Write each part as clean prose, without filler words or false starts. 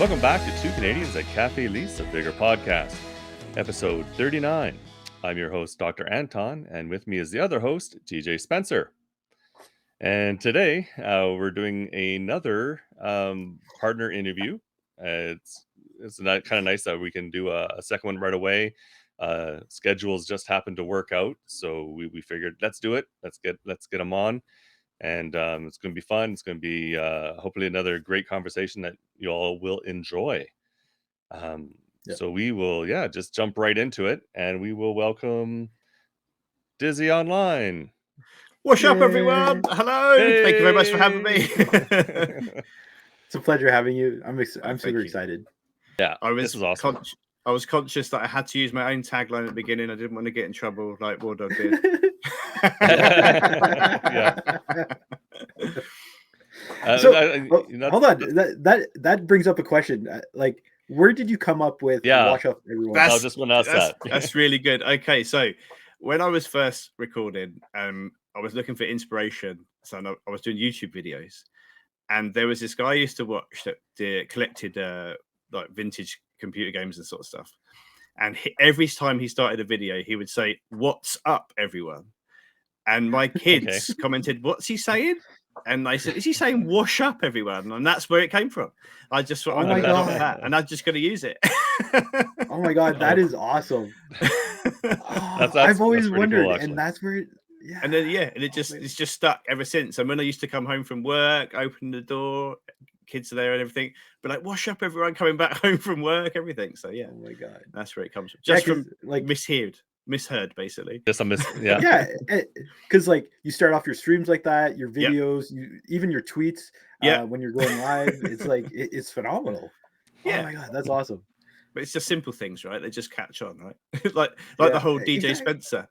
Welcome back to Two Canadians at Kafe Lise, a Vigor podcast, episode 39. I'm your host, Dr. Anton, and with me is the other host, DJ Spencer. And today we're doing another partner interview. It's kind of nice that we can do a second one right away. Schedules just happened to work out, so we figured let's do it. Let's get them on. And it's going to be fun. It's going to be hopefully another great conversation that you all will enjoy. So we will, just jump right into it, and we will welcome DizzyOnline. What's up, everyone? Hello. Hey. Thank you very much for having me. It's a pleasure having you. I'm super excited. Yeah, this was awesome. I was conscious that I had to use my own tagline at the beginning. I didn't want to get in trouble like War Dog did. Hold on. That brings up a question. Like, where did you come up with Wash Up Everyone? That's really good. Okay, so when I was first recording, I was looking for inspiration. So I was doing YouTube videos, and there was this guy I used to watch that collected like vintage computer games and sort of stuff. And every time he started a video, he would say, "What's up, everyone?" And my kids commented, "What's he saying?" And I said, "Is he saying wash up, everyone?" And that's where it came from. I just thought, that, and I'm just going to use it. Oh my God, that is awesome. I've always wondered, cool, and that's where and then it's just stuck ever since. And when I used to come home from work, open the door, kids are there and everything, but like, wash up, everyone, coming back home from work, everything. So oh my God, that's where it comes from. Just from like misheard basically. Just a yeah, because like you start off your streams like that, your videos, even your tweets, when you're going live, it's like it's phenomenal. Oh my God, that's awesome. But it's just simple things, right? They just catch on, right? like the whole DJ Spencer.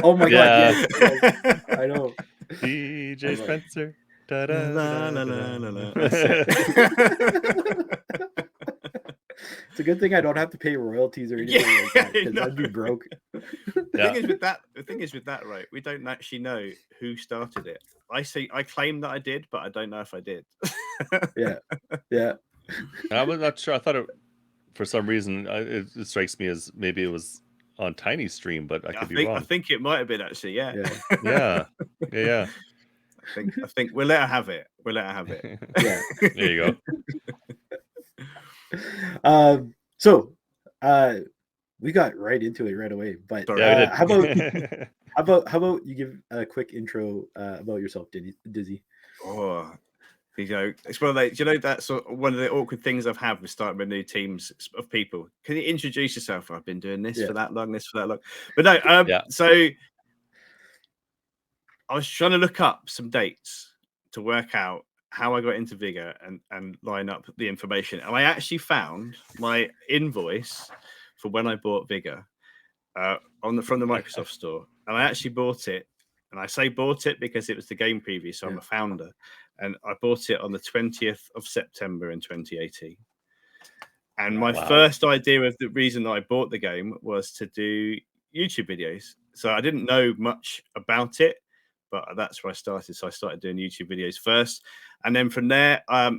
Oh my God, yes, I know. DJ Spencer. Da, da, la, la, la, la, la. It's a good thing I don't have to pay royalties or anything like that, because I'd be broke. The thing is with that, right? We don't actually know who started it. I claim that I did, but I don't know if I did. Yeah. I was not sure. I thought for some reason it strikes me as maybe it was on Tiny Stream, but I could be wrong. I think it might have been actually. Yeah. I think we'll let her have it. Yeah. There you go. So we got right into it right away. But how about you give a quick intro about yourself, Dizzy? Oh, it's one of those. That's one of the awkward things I've had with starting with new teams of people. Can you introduce yourself? I've been doing this for that long, But no, so I was trying to look up some dates to work out how I got into Vigor and line up the information. And I actually found my invoice for when I bought Vigor from the Microsoft store. And I actually bought it. And I say bought it because it was the game preview. So I'm a founder. And I bought it on the 20th of September in 2018. And my first idea of the reason that I bought the game was to do YouTube videos. So I didn't know much about it, but that's where I started. So I started doing YouTube videos first. And then from there, I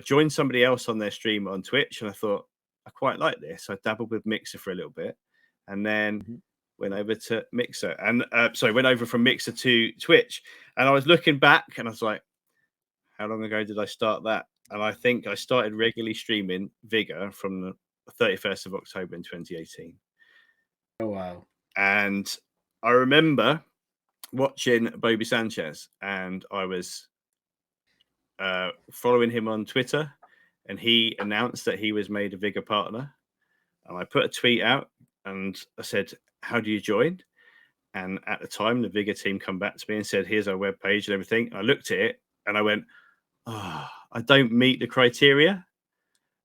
joined somebody else on their stream on Twitch. And I thought, I quite like this. I dabbled with Mixer for a little bit. And then went over to Mixer. And went over from Mixer to Twitch. And I was looking back and I was like, how long ago did I start that? And I think I started regularly streaming Vigor from the 31st of October in 2018. Oh, wow. And I remember watching Bobby Sanchez, and I was following him on Twitter, and he announced that he was made a Vigor partner. And I put a tweet out and I said, how do you join? And at the time, the Vigor team come back to me and said, here's our webpage and everything. And I looked at it and I went, I don't meet the criteria.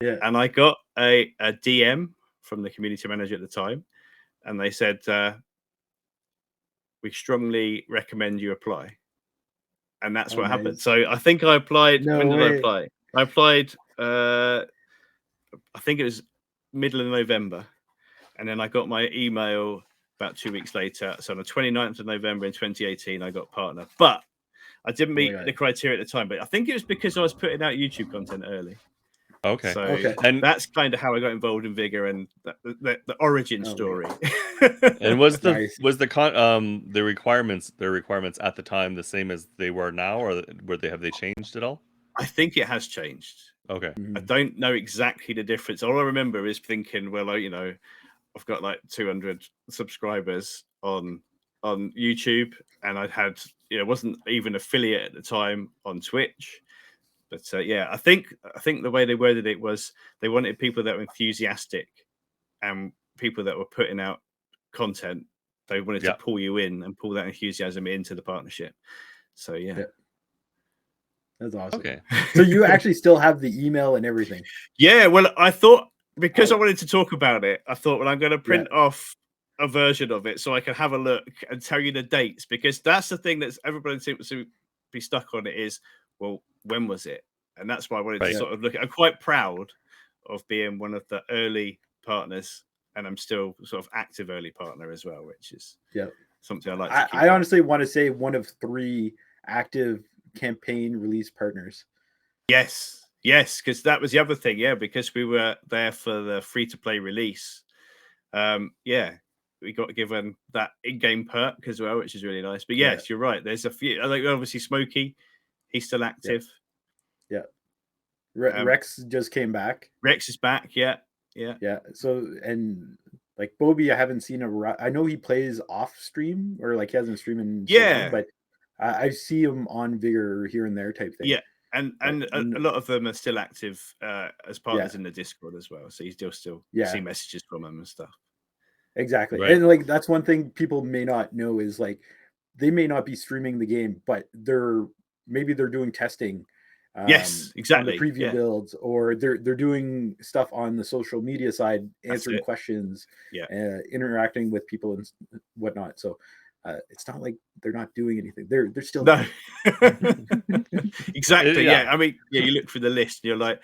Yeah. And I got a DM from the community manager at the time. And they said, we strongly recommend you apply. And that's what happened. So I think I applied. When did I apply? I applied, I think it was middle of November. And then I got my email about 2 weeks later. So on the 29th of November in 2018, I got partner. But I didn't meet the criteria at the time. But I think it was because I was putting out YouTube content early. Okay. So And that's kind of how I got involved in Vigor and the origin story. and was the Nice. the requirements at the time the same as they were now, or have they changed at all? I think it has changed. Okay. I don't know exactly the difference. All I remember is thinking, well, I've got like 200 subscribers on YouTube, and I'd had, wasn't even affiliate at the time on Twitch. But yeah, I think the way they worded it was they wanted people that were enthusiastic and people that were putting out content. They wanted to pull you in and pull that enthusiasm into the partnership. So yeah. That's awesome. Okay. So you actually still have the email and everything? Yeah, well, I thought, because I wanted to talk about it, I thought, well, I'm going to print off a version of it so I can have a look and tell you the dates, because that's the thing that everybody seems to be stuck on. It is, well, when was it? And that's why I wanted to sort of look at. I'm quite proud of being one of the early partners, and I'm still sort of active early partner as well, which is something I like to keep. I honestly want to say one of 3 active campaign release partners. Yes, because that was the other thing. Yeah, because we were there for the free-to-play release. We got given that in-game perk as well, which is really nice. But yes, you're right. There's a few. I think obviously Smokey, he's still active. Yeah. Rex just came back. Rex is back. Yeah. So, and like Bobby, I haven't seen I know he plays off stream, or like he hasn't streaming so long, but I see him on Vigor here and there type thing. Yeah, and a lot of them are still active as partners in the Discord as well. So you still see messages from them and stuff. Exactly. Right. And like that's one thing people may not know is like they may not be streaming the game, but they're doing testing. Yes, exactly. On the preview builds, or they're doing stuff on the social media side, answering questions, interacting with people and whatnot. So it's not like they're not doing anything. They're still no. Exactly. Yeah. I mean, you look through the list, and you're like,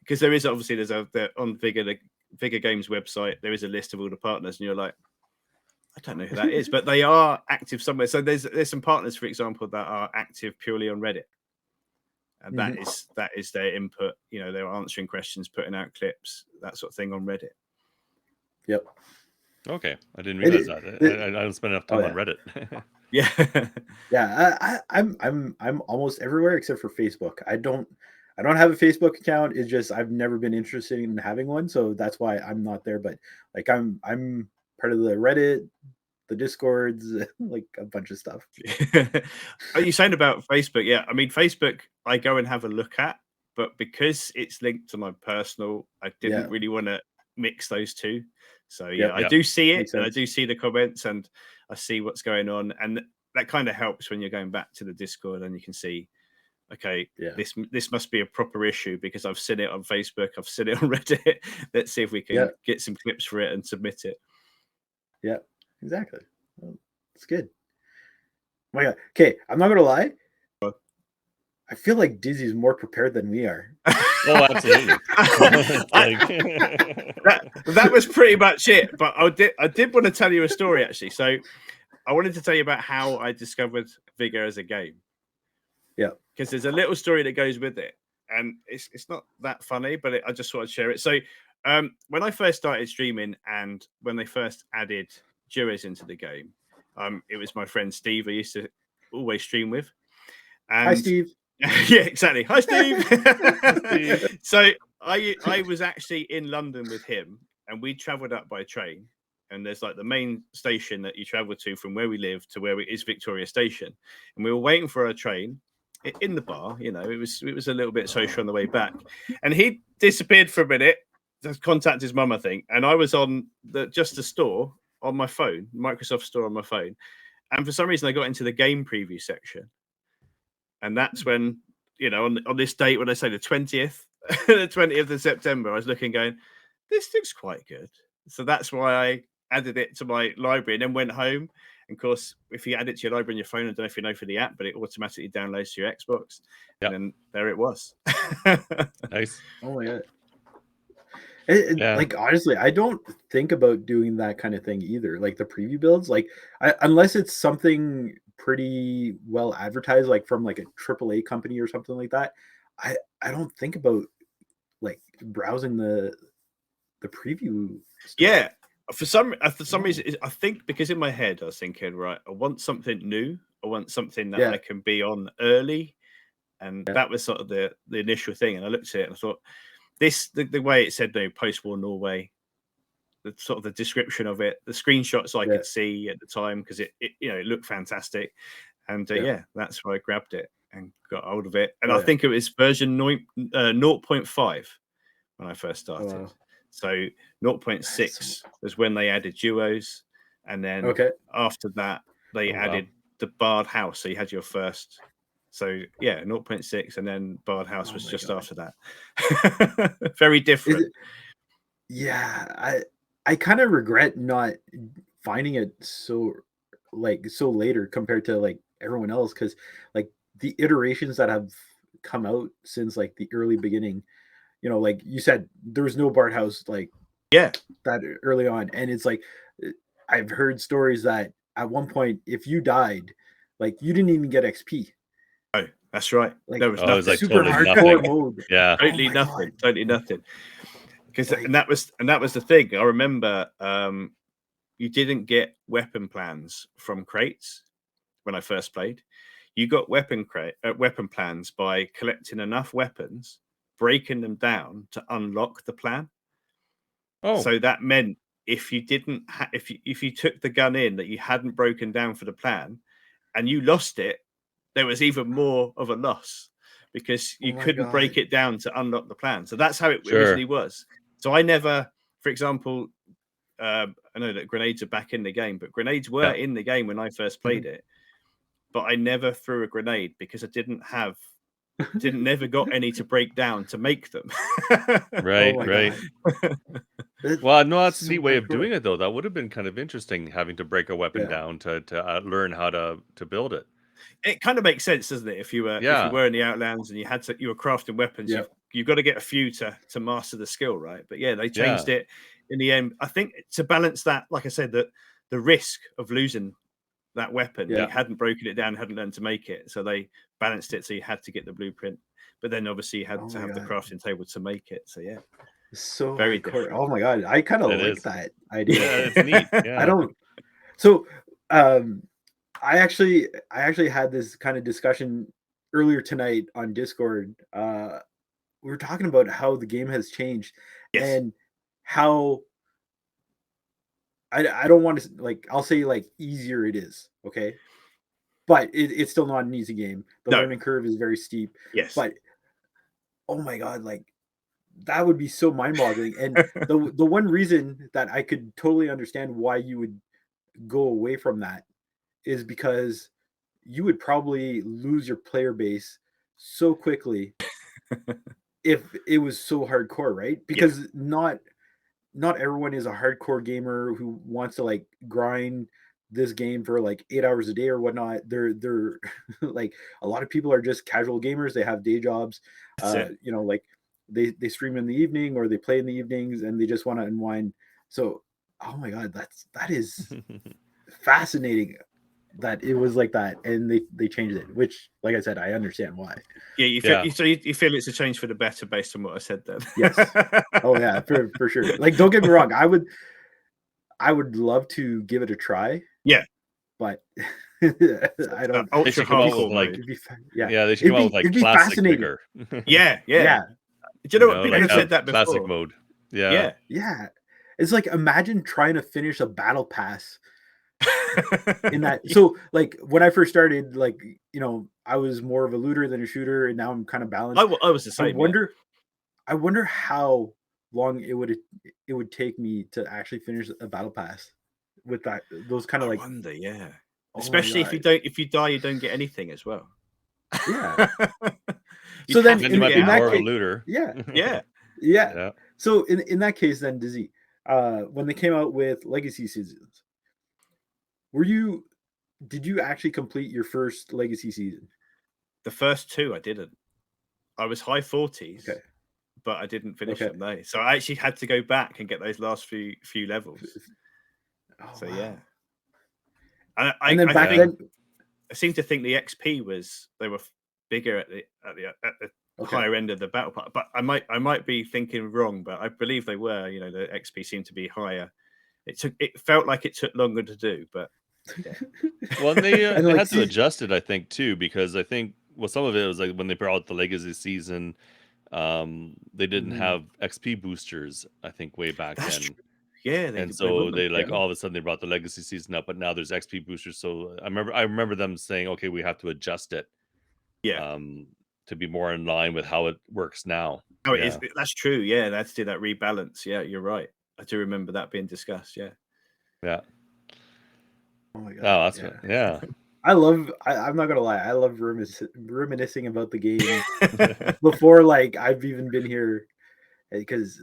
because there's on Vigor, the Vigor Games website, there is a list of all the partners, and you're like, I don't know who that is, but they are active somewhere. So there's some partners, for example, that are active purely on Reddit. And that is their input. They're answering questions, putting out clips, that sort of thing on Reddit. Yep. Okay, I didn't realize that. I don't spend enough time on Reddit. I'm almost everywhere except for Facebook. I don't have a Facebook account. It's just I've never been interested in having one, so that's why I'm not there. But like I'm part of the Reddit, the Discords, like a bunch of stuff. Are you saying about Facebook? Yeah, I mean, Facebook, I go and have a look at, but because it's linked to my personal, I didn't really want to mix those two. So I do see it, and I do see the comments, and I see what's going on, and that kind of helps when you're going back to the Discord, and you can see, okay, this must be a proper issue because I've seen it on Facebook, I've seen it on Reddit. Let's see if we can get some clips for it and submit it. Yeah. Exactly. Well, it's good. Oh my God. Okay, I'm not gonna lie. I feel like Dizzy's more prepared than we are. Oh, absolutely. that was pretty much it. But I did want to tell you a story, actually. So I wanted to tell you about how I discovered Vigor as a game. Yeah. Because there's a little story that goes with it. And it's not that funny, but I just thought I'd share it. So when I first started streaming, and when they first added duos into the game, it was my friend Steve I used to always stream with. And hi, Steve. Yeah, exactly. Hi, Steve. So I was actually in London with him, and we traveled up by train. And there's like the main station that you travel to from where we live to where it is Victoria Station. And we were waiting for our train in the bar. It was a little bit social on the way back. And he disappeared for a minute to contact his mum, I think. And I was on the store on my phone, Microsoft Store on my phone. And for some reason, I got into the game preview section. And that's when, on this date, when I say the 20th, the 20th of September, I was looking going, this looks quite good. So that's why I added it to my library and then went home. And of course, if you add it to your library on your phone, I don't know if you know for the app, but it automatically downloads to your Xbox. Yep. And then there it was. Nice. Oh my God. Like, honestly, I don't think about doing that kind of thing either. Like the preview builds, like unless it's something pretty well advertised, like from like a AAA company or something like that, I don't think about like browsing the preview store. Yeah, for some reason, I think because in my head I was thinking, right, I want something new. I want something that I can be on early, and that was sort of the initial thing. And I looked at it and I thought, the way it said, post-war Norway, the sort of the description of it, the screenshots I could see at the time, because it looked fantastic, and that's why I grabbed it and got hold of it. And I think it was version 0.5 when I first started. So 0.6 was when they added duos, and then after that they added the Bard House. So you had your first. So 0.6, and then Bard House was just after that. Very different. I kind of regret not finding it so later compared to like everyone else, because like the iterations that have come out since like the early beginning, like you said, there was no Bard House like that early on, and it's like I've heard stories that at one point if you died, like you didn't even get XP. Oh, that's right. Like, there was it was like super totally hardcore nothing. mode. Yeah, totally nothing. Because and that was the thing. I remember you didn't get weapon plans from crates when I first played. You got weapon plans by collecting enough weapons, breaking them down to unlock the plan. So that meant if you didn't, if you took the gun in that you hadn't broken down for the plan, and you lost it, there was even more of a loss because you couldn't break it down to unlock the plan. So that's how it originally was. So I never, for example, I know that grenades are back in the game, but grenades were in the game when I first played it. But I never threw a grenade because I never got any to break down to make them. Right. Well, no, that's a neat way of doing it, though. That would have been kind of interesting, having to break a weapon down to learn how to build it. It kind of makes sense, doesn't it? If you were in the Outlands and you were crafting weapons, you've got to get a few to master the skill, right? But they changed it in the end. I think to balance that, like I said, that the risk of losing that weapon, you hadn't broken it down, hadn't learned to make it, so they balanced it so you had to get the blueprint, but then obviously you had to have the crafting table to make it. So so very different. different. Oh my god, I kind of like that idea. Yeah, it's neat. I don't. So, I actually had this kind of discussion earlier tonight on Discord. We were talking about how the game has changed and how I don't want to like, I'll say like easier it is, okay, but it's still not an easy game. The learning curve is very steep. But oh my god, like that would be so mind-boggling. And the one reason that I could totally understand why you would go away from that is because you would probably lose your player base so quickly if it was so hardcore, right? Because not everyone is a hardcore gamer who wants to like grind this game for like 8 hours a day or whatnot. They're like, a lot of people are just casual gamers. They have day jobs. Like they stream in the evening or they play in the evenings and they just want to unwind. So oh my god, that is fascinating that it was like that, and they changed it, which, like I said, I understand why. You feel it's a change for the better based on what I said then. Yes. Oh yeah, for sure. Like, don't get me wrong, I would love to give it a try. Yeah, but I don't. They should come out with like, they should come out with like classic Vigor. Yeah. Do you know what? People have said that before. Classic mode. Yeah. It's like, imagine trying to finish a battle pass in that. So like when I first started, like, I was more of a looter than a shooter, and now I'm kind of balanced. I was the same. I wonder how long it would take me to actually finish a battle pass with those kind of like. I wonder, especially if you die, you don't get anything as well. Yeah. So then you might be more of a looter. Yeah. So in that case, then Dizzy, when they came out with Legacy seasons, did you actually complete your first Legacy season? The first two I didn't. I was high 40s, but I didn't finish them. No, so I actually had to go back and get those last few levels. Wow. And then back then, I seem to think the XP they were bigger at the Okay. higher end of the battle pass. But I might be thinking wrong, but I believe they were. You know, the XP seemed to be higher. It felt like it took longer to do, but yeah. Well, and they And they like, had to adjust it, I think, too, because I think some of it was like when they brought out the Legacy season, they didn't have XP boosters, I think, way back That's then. true. Yeah, And they so wouldn't they have. all of a sudden they brought the Legacy season up, but now there's XP boosters. So I remember them saying, okay, we have to adjust it Yeah. to be more in line with how it works now. Oh, it is. That's true. Yeah, they had to do that rebalance. Yeah, you're right. I do remember that being discussed. Yeah. Yeah. oh my god. Oh, that's good. Yeah. I'm not gonna lie. I love reminiscing about the game before like I've even been here, because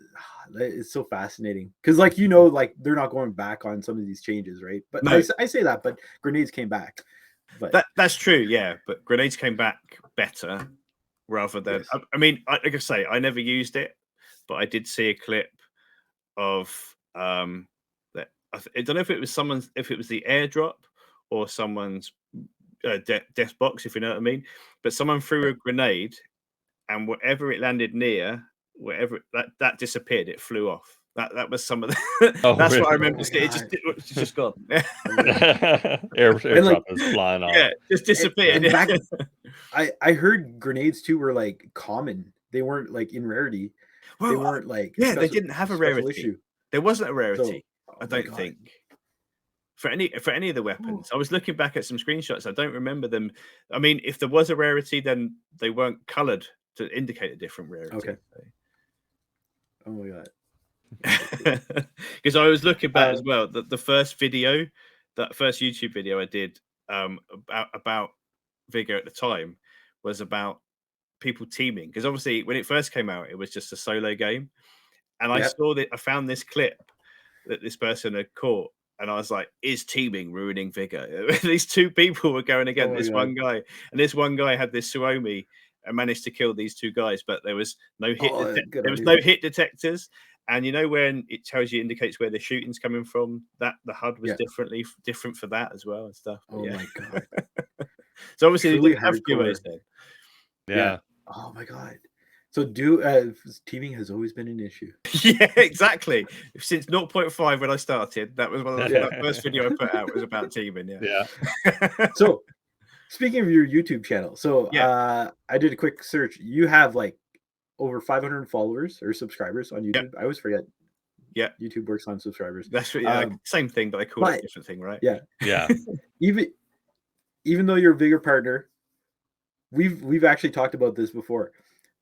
it's so fascinating. Because like like they're not going back on some of these changes, right? But No. I say that, but grenades came back. But That's true. Yeah, but grenades came back better rather than. Yes. I mean, like I say, I never used it, but I did see a clip of that. I don't know if it was if it was the airdrop or someone's death box, if you know what I mean. But someone threw a grenade, and whatever it landed near, whatever that disappeared. It flew off. That was some of the. Oh, That's what I really? remember. Oh Seeing. It's just gone. Airdrop like- is flying off. Yeah, just disappeared. and back, I heard grenades too were like common. They weren't like in rarity. Well, They weren't like yeah, they didn't have a special rarity. issue. There wasn't a So, rarity. oh I my don't God. think for any of the weapons. I was looking back at some screenshots. I don't remember them. I mean, if there was a rarity, then they weren't coloured to indicate a different rarity. Okay. Oh my god. Because I was looking back as well. The first video, that first YouTube video I did about Vigor at the time was about people teaming. Because obviously when it first came out, it was just a solo game. And I saw that I found this clip that this person had caught, and I was like, "Is teaming ruining Vigor?" These two people were going against this one guy, and this one guy had this Suomi and managed to kill these two guys, but there was no hit. There was no hit detectors, and you know when it tells you indicates where the shooting's coming from, that the HUD was different for that as well and stuff. But Oh my god. So obviously they Truly didn't have QAs then. Yeah. Oh my god. So teaming has always been an issue. Yeah, exactly. Since 0.5 when I started, that was one of the first video I put out was about teaming. Yeah. So speaking of your YouTube channel, so I did a quick search. You have like over 500 followers or subscribers on YouTube. I always forget. Yeah, YouTube works on subscribers. That's same thing, but I call it a different thing, right? Yeah, Yeah. even though you're a Vigor partner, we've actually talked about this before.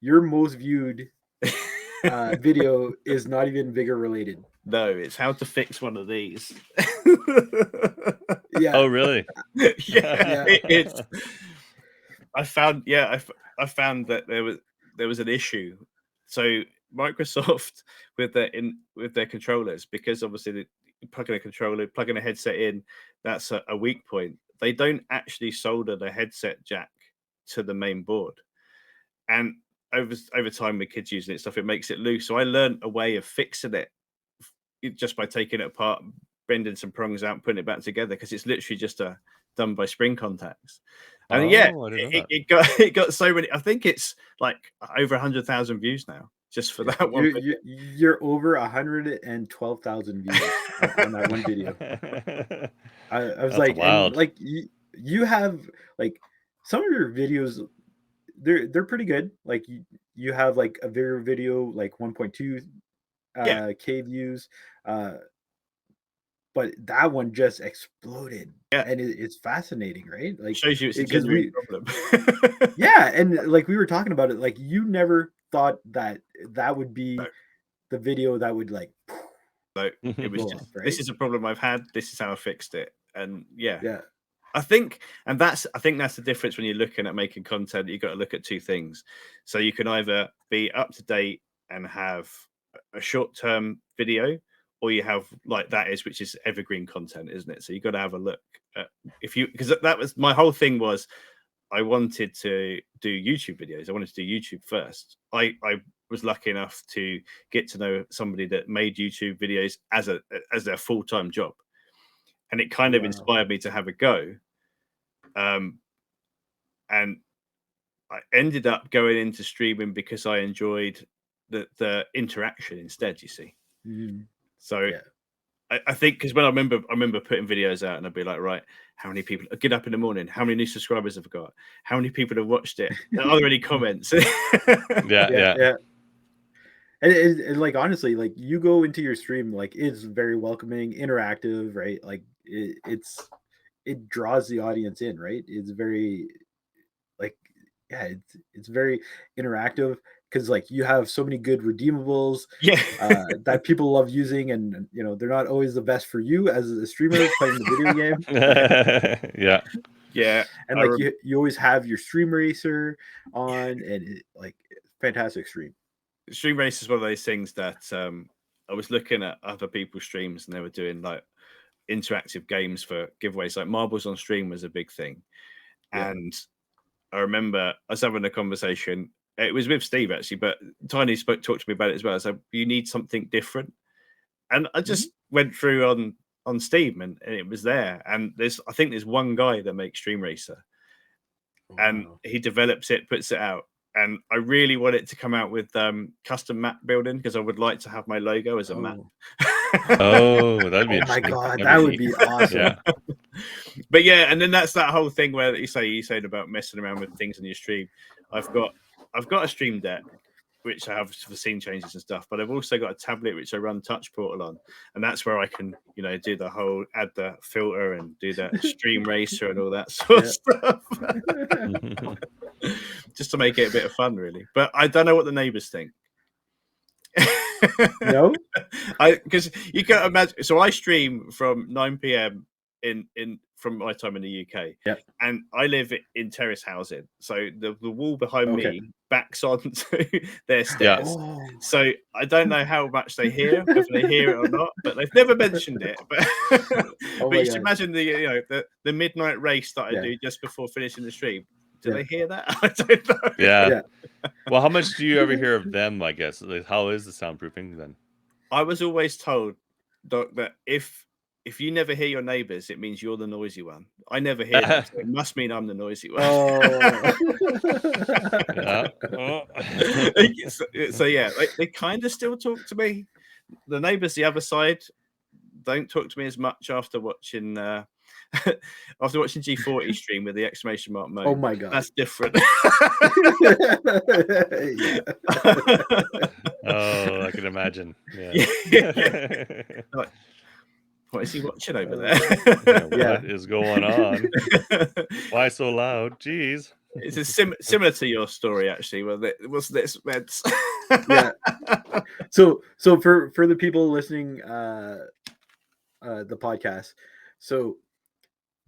Your most viewed video is not even Vigor related. No, it's how to fix one of these. Yeah. Oh, really? Yeah. It's. I found that there was an issue. So Microsoft with their controllers, because obviously plugging a controller, plugging a headset in, that's a weak point. They don't actually solder the headset jack to the main board, and over time with kids using it stuff, it makes it loose. So I learned a way of fixing it just by taking it apart, bending some prongs out, putting it back together, because it's literally just done by spring contacts. And it got so many. I think it's like over 100,000 views now just for that one. You're over 112,000 views on that one video. I was like, wild. And like you have like some of your videos, they're pretty good. Like you have like a Vigor video like 1.2 K views, but that one just exploded. And it's fascinating, right? Like, shows you it's a genuine problem. Yeah, and like we were talking about it, like you never thought that would be the video that would like. So it was just, this is a problem I've had. This is how I fixed it, and I think that's the difference when you're looking at making content. You've got to look at two things. So you can either be up to date and have a short-term video, or you have like which is evergreen content, isn't it? So you've got to have a look at because that was my whole thing was I wanted to do YouTube videos. I wanted to do YouTube first. I was lucky enough to get to know somebody that made YouTube videos as their full-time job, and it kind of inspired me to have a go. And I ended up going into streaming because I enjoyed the interaction instead. You see, so Yeah. I think because when I remember putting videos out and I'd be like, right, how many people get up in the morning? How many new subscribers have I got? How many people have watched it? Are there any comments? Yeah. And like honestly, like you go into your stream, like it's very welcoming, interactive, right? Like it draws the audience in, right? It's very like yeah, it's very interactive because like you have so many good redeemables Yeah. that people love using, and you know they're not always the best for you as a streamer playing the video game. Yeah. And like you always have your stream racer on, and like fantastic stream. Stream race is one of those things that I was looking at other people's streams and they were doing like interactive games for giveaways. Like marbles on stream was a big thing. Yeah. And I remember I was having a conversation. It was with Steve actually, but Tiny talked to me about it as well. So you need something different. And I just went through on Steam and it was there. And I think there's one guy that makes Stream Racer. And he develops it, puts it out. And I really want it to come out with custom map building because I would like to have my logo as a map. That'd be oh my interesting. god, that would be awesome. Yeah. But yeah, and then that's that whole thing where you said about messing around with things on your stream. I've got a stream deck which I have for scene changes and stuff, but I've also got a tablet which I run Touch Portal on, and that's where I can, do the whole add the filter and do the stream racer and all that sort of stuff, just to make it a bit of fun, really. But I don't know what the neighbours think. No, because you can imagine. So I stream from 9 p.m. in from my time in the UK, and I live in terrace housing, so the wall behind me backs onto their stairs. So I don't know how much they hear, whether they hear it or not, but they've never mentioned it. But but you should imagine the midnight race that I do just before finishing the stream. Do they hear that? I don't know. Yeah. Well, how much do you ever hear of them? I guess. Like, how is the soundproofing then? I was always told, Doc, that if you never hear your neighbours, it means you're the noisy one. I never hear them, so it must mean I'm the noisy one. So yeah, they kind of still talk to me. The neighbours the other side don't talk to me as much after watching G40 stream with the exclamation mark mode. Oh my god, that's different. I can imagine. Like, what is he watching over there? What is going on? Why so loud? Jeez. It's similar to your story, actually. Well, what's this? Yeah. So for the people listening, the podcast. So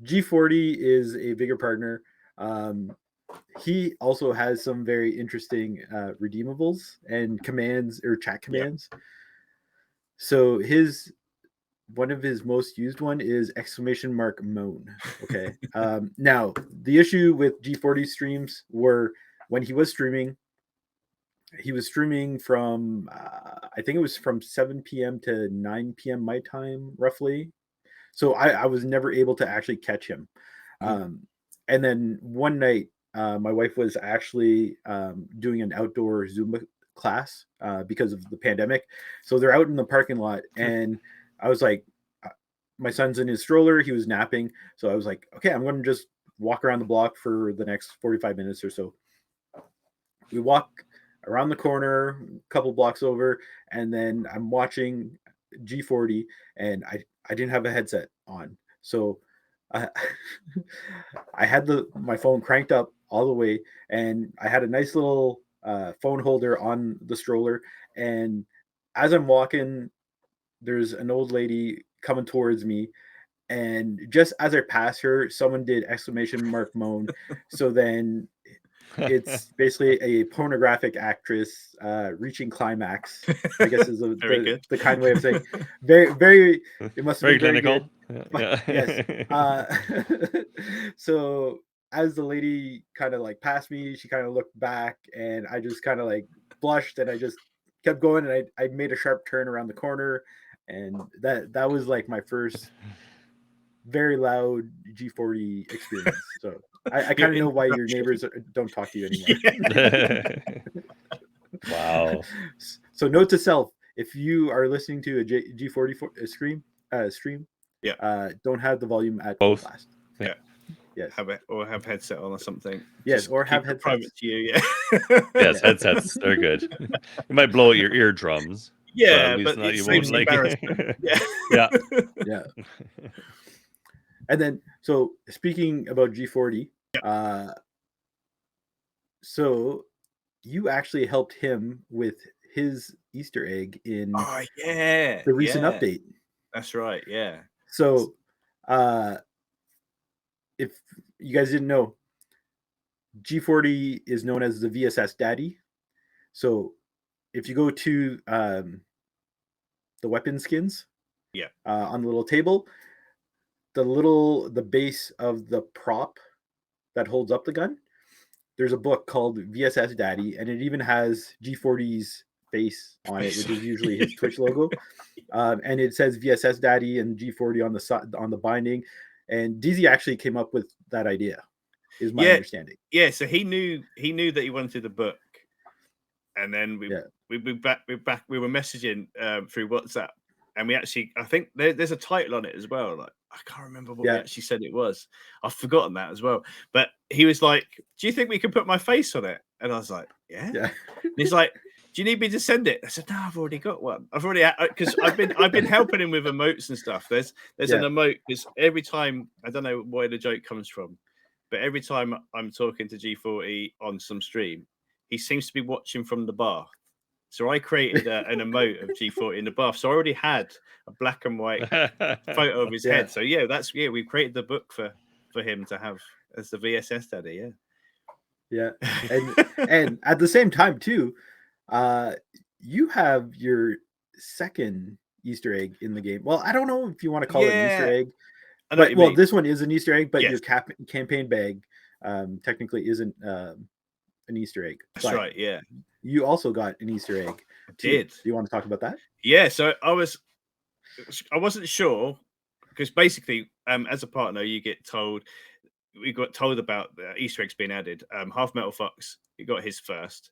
G40 is a Vigor partner. He also has some very interesting redeemables and commands or chat commands. So one of his most used one is exclamation mark moan. Okay. Now the issue with G40 streams were when he was streaming from I think it was from 7 p.m. to 9 p.m. my time roughly. So I was never able to actually catch him. And then one night my wife was actually doing an outdoor Zumba class because of the pandemic. So they're out in the parking lot, and I was like, my son's in his stroller. He was napping. So I was like, okay, I'm going to just walk around the block for the next 45 minutes or so. We walk around the corner, a couple blocks over, and then I'm watching G40, and I didn't have a headset on. So I had my phone cranked up all the way, and I had a nice little phone holder on the stroller. And as I'm walking, there's an old lady coming towards me, and just as I pass her, someone did exclamation mark moan. So then it's basically a pornographic actress reaching climax, I guess is the kind way of saying. Very, very. It must have been very clinical. Good. Yes. So as the lady kind of like passed me, she kind of looked back, and I just kind of like blushed, and I just kept going, and I made a sharp turn around the corner, and that was like my first very loud G40 experience. So I kind of know why your neighbors don't talk to you anymore. Yeah. Wow. So note to self: if you are listening to a G40 stream, don't have the volume at full Both. blast. Yeah. Yes. Have headset on or something. Yes, Just or have keep it headsets. private to you. Yeah. Yes, headsets. They're good. You might blow out your eardrums. Yeah, but but at least it you won't saves like. embarrassment. Yeah. Yeah. Yeah. And then, so speaking about G40, so you actually helped him with his Easter egg in Oh yeah, the recent update. That's right. Yeah. So, if you guys didn't know, G40 is known as the VSS Daddy. So, if you go to the weapon skins, on the little table, the base of the prop that holds up the gun, there's a book called VSS Daddy, and it even has G40's face on it, which is usually his Twitch logo. And it says VSS Daddy and G40 on the binding. And Dizzy actually came up with that idea, is my understanding. Yeah, so he knew that he wanted the book, and then we were messaging through WhatsApp, and we actually, I think there's a title on it as well. Like, I can't remember what we actually said it was. I've forgotten that as well. But he was like, "Do you think we could put my face on it?" And I was like, "Yeah." And he's like, "Do you need me to send it?" I said, "No, I've already got one. I've already, because I've been helping him with emotes and stuff. There's an emote, because every time, I don't know where the joke comes from, but every time I'm talking to G40 on some stream, he seems to be watching from the bath. So I created an emote of G40 in the bath. So I already had a black and white photo of his head. So we created the book for him to have as the VSS Daddy. Yeah. And at the same time too, you have your second Easter egg in the game. Well, I don't know if you want to call it an Easter egg, but this one is an Easter egg, but your campaign bag technically isn't an Easter egg. That's right. Yeah. You also got an Easter egg. I did. Do you want to talk about that? Yeah. So I wasn't sure, because basically, as a partner, we got told about the Easter eggs being added. Half Metal Fox, he got his first,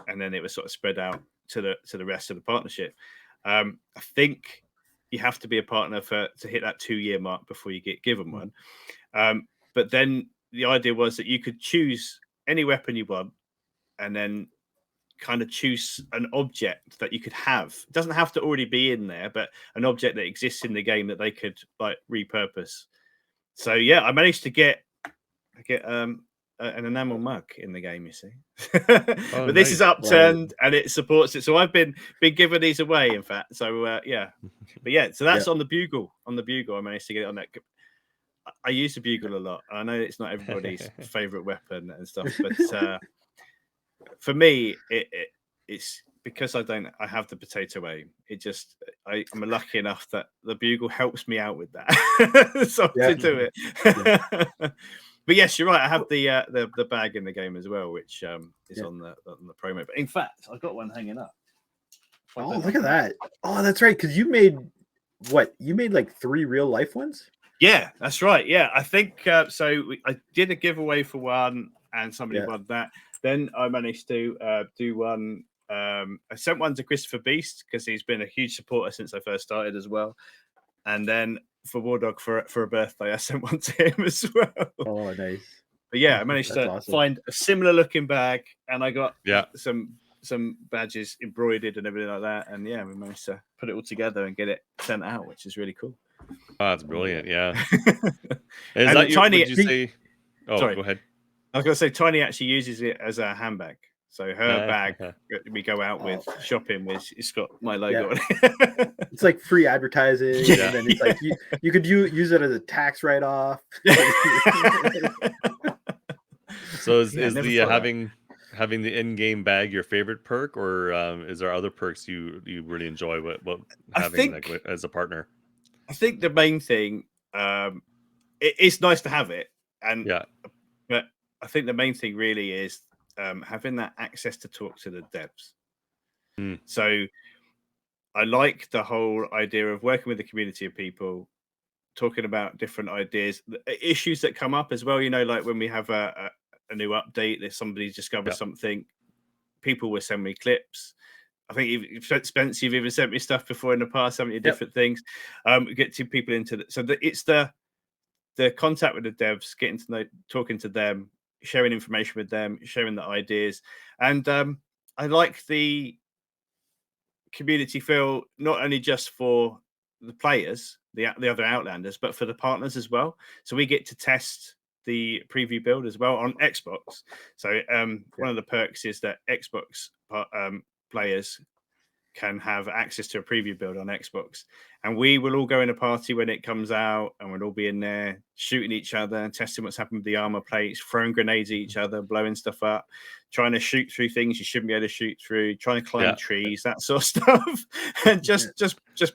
and then it was sort of spread out to the rest of the partnership. I think you have to be a partner to hit that 2-year mark before you get given one. But then the idea was that you could choose any weapon you want, and then kind of choose an object that you could have. It doesn't have to already be in there, but an object that exists in the game that they could like repurpose. So yeah, I managed to get an enamel mug in the game, you see. But this is upturned and it supports it. So I've been giving these away, in fact. So so that's on the bugle. On the bugle, I managed to get it on that. I use the bugle a lot. I know it's not everybody's favorite weapon and stuff, but for me, it's because I have the potato aim. I'm lucky enough that the bugle helps me out with that. So to do it. But yes, you're right. I have the bag in the game as well, which is on the promo. But in fact, I've got one hanging up. Oh, look at that! Oh, that's right. Because you made what? You made like 3 real life ones. Yeah, that's right. Yeah, I think so. I did a giveaway for one, and somebody won that. Then I managed to do one. I sent one to Christopher Beast because he's been a huge supporter since I first started as well. And then for Wardog for a birthday, I sent one to him as well. Oh, nice. But yeah, I managed to find a similar looking bag, and I got some badges embroidered and everything like that. And yeah, we managed to put it all together and get it sent out, which is really cool. Oh, that's brilliant. Yeah. Is that Tiny? Would you say? Oh, sorry. Go ahead. I was going to say Tiny actually uses it as a handbag. So her bag we go out with shopping with, it's got my logo on it. It's like free advertising, and then it's like you could use it as a tax write-off. So is the having the in-game bag your favorite perk, or is there other perks you really enjoy what having as a partner? I think the main thing, it's nice to have it, and but I think the main thing really is having that access to talk to the devs. So I like the whole idea of working with a community of people, talking about different ideas, issues that come up as well. You know, like when we have a new update, if somebody discovers something, people will send me clips. I think Spence, you've even sent me stuff before in the past, haven't you? Different things. Get two people into it. So it's the contact with the devs, getting to know, talking to them, sharing information with them, sharing the ideas. And I like the community feel, not only just for the players, the other Outlanders, but for the partners as well. So we get to test the preview build as well on Xbox. So one of the perks is that Xbox players can have access to a preview build on Xbox, and we will all go in a party when it comes out, and we'll all be in there shooting each other and testing what's happened with the armor plates, throwing grenades at each other, blowing stuff up, trying to shoot through things you shouldn't be able to shoot through, trying to climb trees, that sort of stuff, and just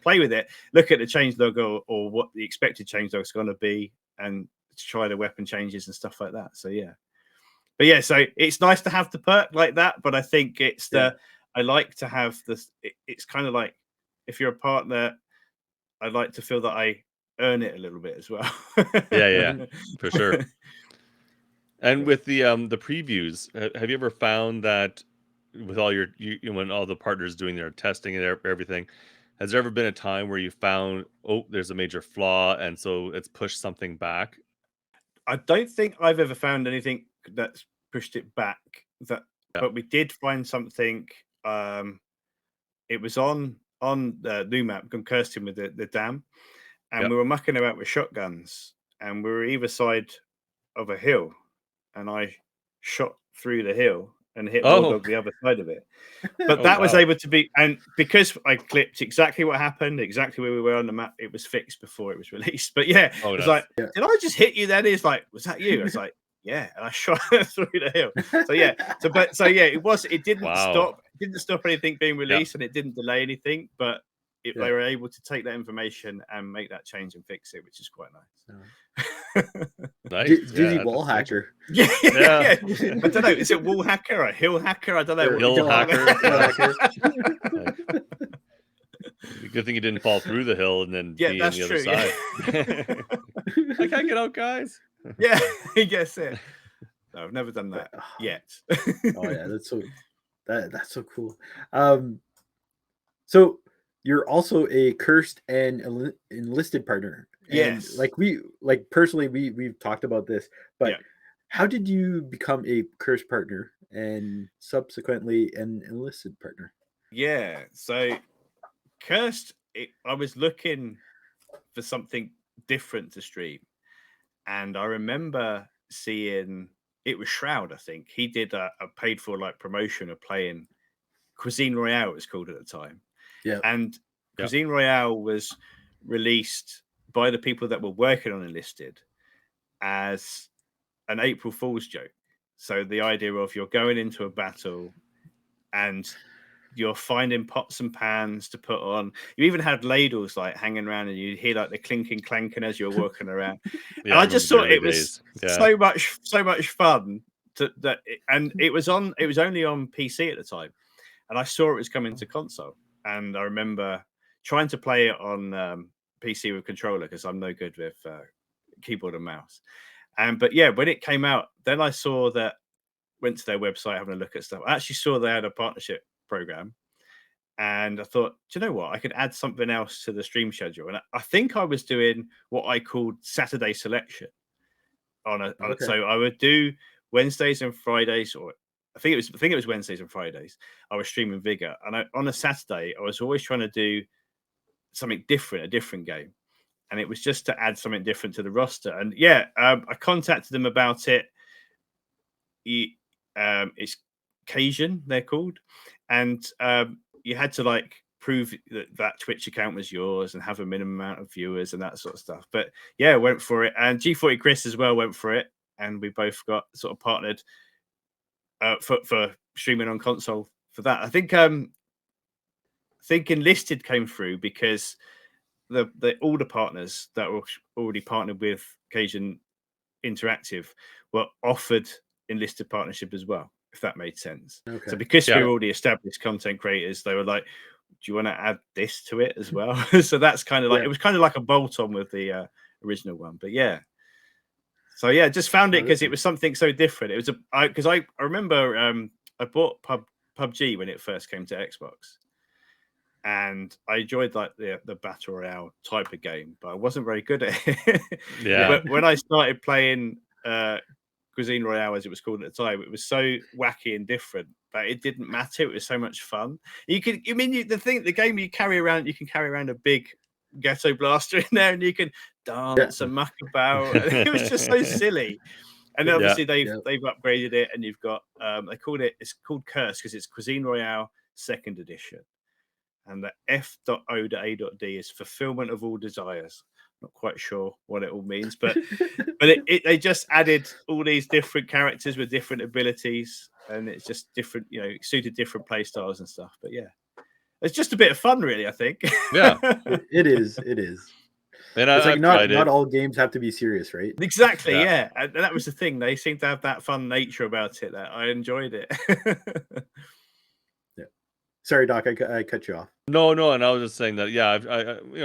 play with it. Look at the changelog or what the expected changelog is going to be, and try the weapon changes and stuff like that. So but so it's nice to have the perk like that, but I think it's I like to have this. It's kind of like, if you're a partner, I like to feel that I earn it a little bit as well. Yeah, for sure. And with the previews, have you ever found that with all when all the partners doing their testing and everything, has there ever been a time where you found, there's a major flaw, and so it's pushed something back? I don't think I've ever found anything that's pushed it back. But we did find something. It was on the new map, Kirsten, with the dam, and we were mucking about with shotguns, and we were either side of a hill, and I shot through the hill and hit Bulldog the other side of it. But that was able to be, and because I clipped exactly what happened, exactly where we were on the map, it was fixed before it was released. But it's like, did I just hit you then? He's like, was that you? I was like, yeah, and I shot through the hill. So it didn't stop. It didn't stop anything being released, and it didn't delay anything. But they were able to take that information and make that change and fix it, which is quite nice. Nice. Dizzy wall hacker. Yeah. I don't know. Is it wall hacker or hill hacker? I don't know. Hill hacker. Good thing you didn't fall through the hill and then be on the other side. I can't get out, guys. Yeah, he gets it. No, I've never done that yet. That's so cool. So you're also a cursed and enlisted partner. And yes. Personally, we've talked about this, but how did you become a cursed partner and subsequently an enlisted partner? Yeah, so cursed, I was looking for something different to stream. And I remember seeing, it was Shroud, I think. He did a paid for promotion of playing Cuisine Royale, it was called at the time. Yeah. And Cuisine Royale was released by the people that were working on Enlisted as an April Fool's joke. So the idea of you're going into a battle and you're finding pots and pans to put on. You even had ladles hanging around, and you hear the clinking, clanking as you're walking around. And I just thought it was so much fun. And it was only on PC at the time, and I saw it was coming to console. And I remember trying to play it on PC with controller because I'm no good with keyboard and mouse. But when it came out, then I saw that. Went to their website having a look at stuff. I actually saw they had a partnership program, and I thought, do you know what? I could add something else to the stream schedule. And I think I was doing what I called Saturday selection so I would do Wednesdays and Fridays, or I think it was Wednesdays and Fridays. I was streaming Vigor, and on a Saturday I was always trying to do something different, a different game, and it was just to add something different to the roster. And I contacted them about it. It's Cajun, they're called, and you had to prove that Twitch account was yours and have a minimum amount of viewers and that sort of stuff. But went for it, and G40 Chris as well went for it, and we both got sort of partnered for streaming on console for that. I think Enlisted came through because all the partners that were already partnered with Cajun Interactive were offered Enlisted partnership as well, if that made sense. Okay. So because we were already established content creators, they were like, do you want to add this to it as well? So that's kind of it was kind of like a bolt on with the original one. But yeah. So yeah, just found it because it was something so different. It was because I remember I bought PUBG when it first came to Xbox, and I enjoyed like the battle royale type of game, but I wasn't very good at it. Yeah. But when I started playing Cuisine Royale, as it was called at the time, it was so wacky and different, but it didn't matter. It was so much fun. The game you carry around, you can carry around a big ghetto blaster in there, and you can dance and muck about. It was just so silly. And obviously they've upgraded it, and you've got it's called Curse because it's Cuisine Royale 2nd edition, and the F.O.A.D is fulfillment of all desires. Not quite sure what it all means, but they just added all these different characters with different abilities, and it's just different, suited different play styles and stuff. But yeah, it's just a bit of fun, really. I think. Yeah, it is. And it's like not all games have to be serious, right? Exactly. Yeah. And that was the thing. They seem to have that fun nature about it that I enjoyed it. Yeah. Sorry, Doc. I cut you off. No, and I was just saying that. Yeah,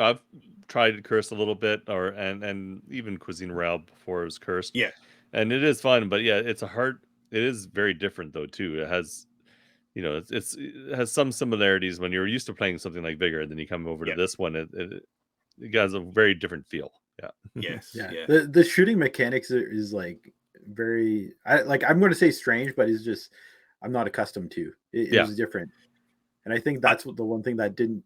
I've tried Curse a little bit, and even Cuisine Royale before it was Cursed. Yeah. And it is fun, but yeah, it is very different though too. It has, it has some similarities when you're used to playing something like Vigor, and then you come over to this one. It has a very different feel. Yeah. Yes. Yeah. The shooting mechanics is like very. I'm going to say strange, but it's just I'm not accustomed to. It was different, and I think that's the one thing that didn't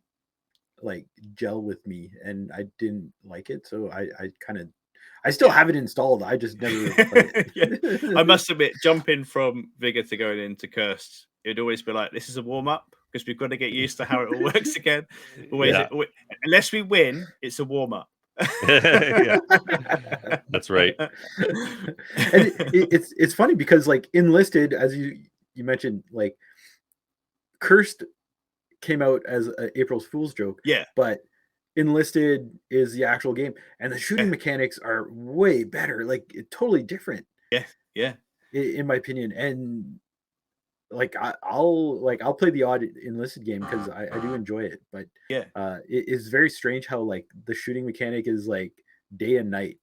like gel with me, and I didn't like it. So I still have it installed. I just never played it. I must admit, jumping from Vigor to going into Cursed, it'd always be like, this is a warm up because we've got to get used to how it all works again. Unless we win, it's a warm up. That's right. And it's funny because like Enlisted, as you mentioned, like Cursed came out as an April's Fool's joke. Yeah, but Enlisted is the actual game, and the shooting mechanics are way better. Like totally different. Yeah. In my opinion, and like I'll play the odd Enlisted game because I do enjoy it. But it is very strange how like the shooting mechanic is like day and night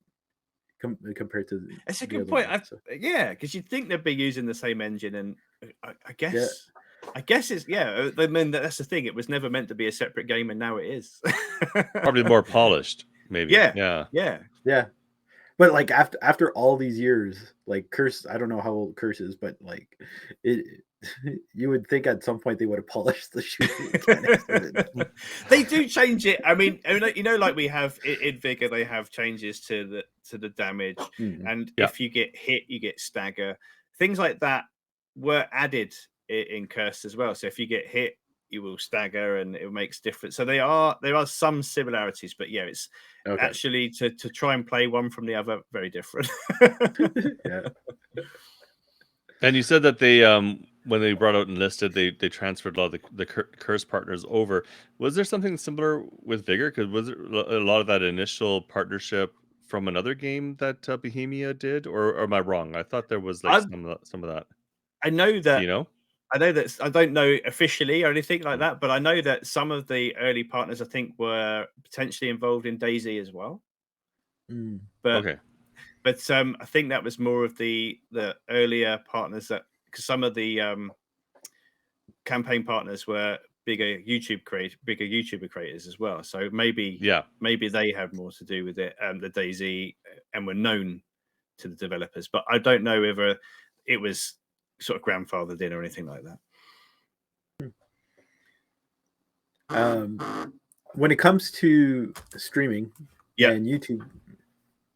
compared to. That's a good point. Because you'd think they'd be using the same engine, and I guess. Yeah. I guess it's I mean that's the thing. It was never meant to be a separate game, and now it is. Probably more polished, maybe. Yeah. But like after all these years, like Curse, I don't know how old Curse is, but like you would think at some point they would have polished the shooting mechanics. They do change it. I mean, like we have in Vigor, they have changes to the damage, and if you get hit, you get stagger. Things like that were added in Cursed as well. So if you get hit, you will stagger, and it makes difference. So there are some similarities, but it's actually to try and play one from the other very different. Yeah. And you said that they when they brought out Enlisted, they transferred a lot of the Curse partners over. Was there something similar with Vigor? Because was there a lot of that initial partnership from another game that Bohemia did, or am I wrong? I thought there was like some of that. I know that. Do you know? I know that I don't know officially or anything like that, but I know that some of the early partners I think were potentially involved in DayZ as well. But I think that was more of the earlier partners because some of the campaign partners were bigger YouTuber creators as well. So maybe they had more to do with it, the DayZ, and were known to the developers. But I don't know whether it was sort of grandfathered in or anything like that. When it comes to streaming and YouTube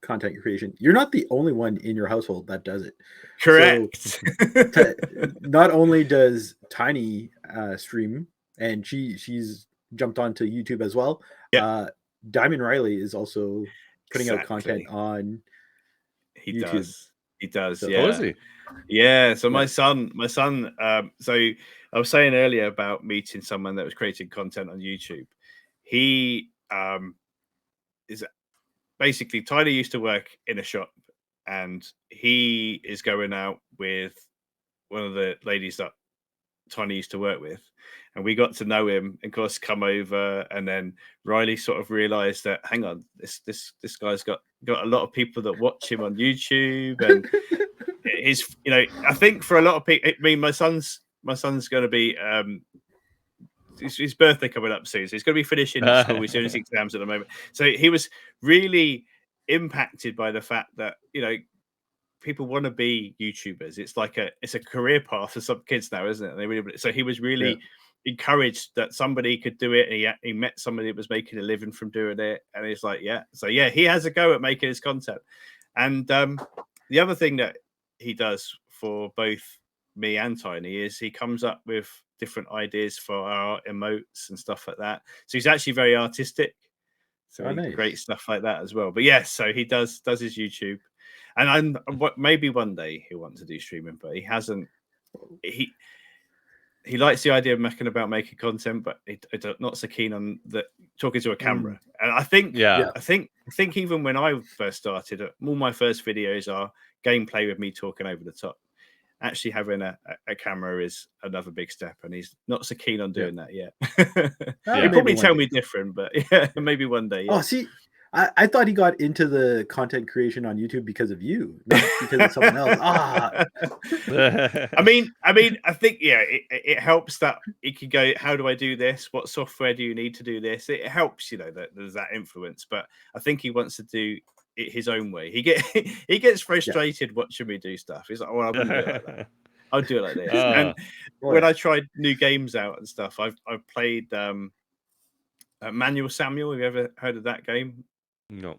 content creation, you're not the only one in your household that does it. Correct. So, not only does Tiny stream, and she's jumped onto YouTube as well. Diamond Riley is also putting out content on YouTube. He does. So, is he? Yeah. So my son. So I was saying earlier about meeting someone that was creating content on YouTube. He is basically Tyler used to work in a shop, and he is going out with one of the ladies that Tiny used to work with, and we got to know him. Of course, come over, and then Riley sort of realised that hang on, this guy's got a lot of people that watch him on YouTube, and his, you know, I think for a lot of people, I mean, my son's going to be his birthday coming up soon, so he's going to be finishing school. He's doing his exams at the moment, so he was really impacted by the fact that, you know, people want to be YouTubers. It's like it's a career path for some kids now, isn't it? They really, so he was really encouraged that somebody could do it. And he met somebody that was making a living from doing it, and he's like, yeah. So yeah, he has a go at making his content. And the other thing that he does for both me and Tiny is he comes up with different ideas for our emotes and stuff like that. So he's actually very artistic. So nice. Great stuff like that as well. But yes, so he does his YouTube. And maybe one day he'll want to do streaming, but he hasn't. He likes the idea of making content, but he's not so keen on talking to a camera. And I think, I think even when I first started, all my first videos are gameplay with me talking over the top. Actually, having a camera is another big step, and he's not so keen on doing that yet. He'll probably tell me different, but yeah, maybe one day. Yeah. Oh, see. I thought he got into the content creation on YouTube because of you, not because of someone else. I mean, I think it helps that he can go, how do I do this? What software do you need to do this? It helps, you know, that there's that influence. But I think he wants to do it his own way. He gets frustrated watching me do stuff. He's like, well, I wouldn't do it like that. I'll do it like this. And when I tried new games out and stuff, I've played Manual Samuel. Have you ever heard of that game? No.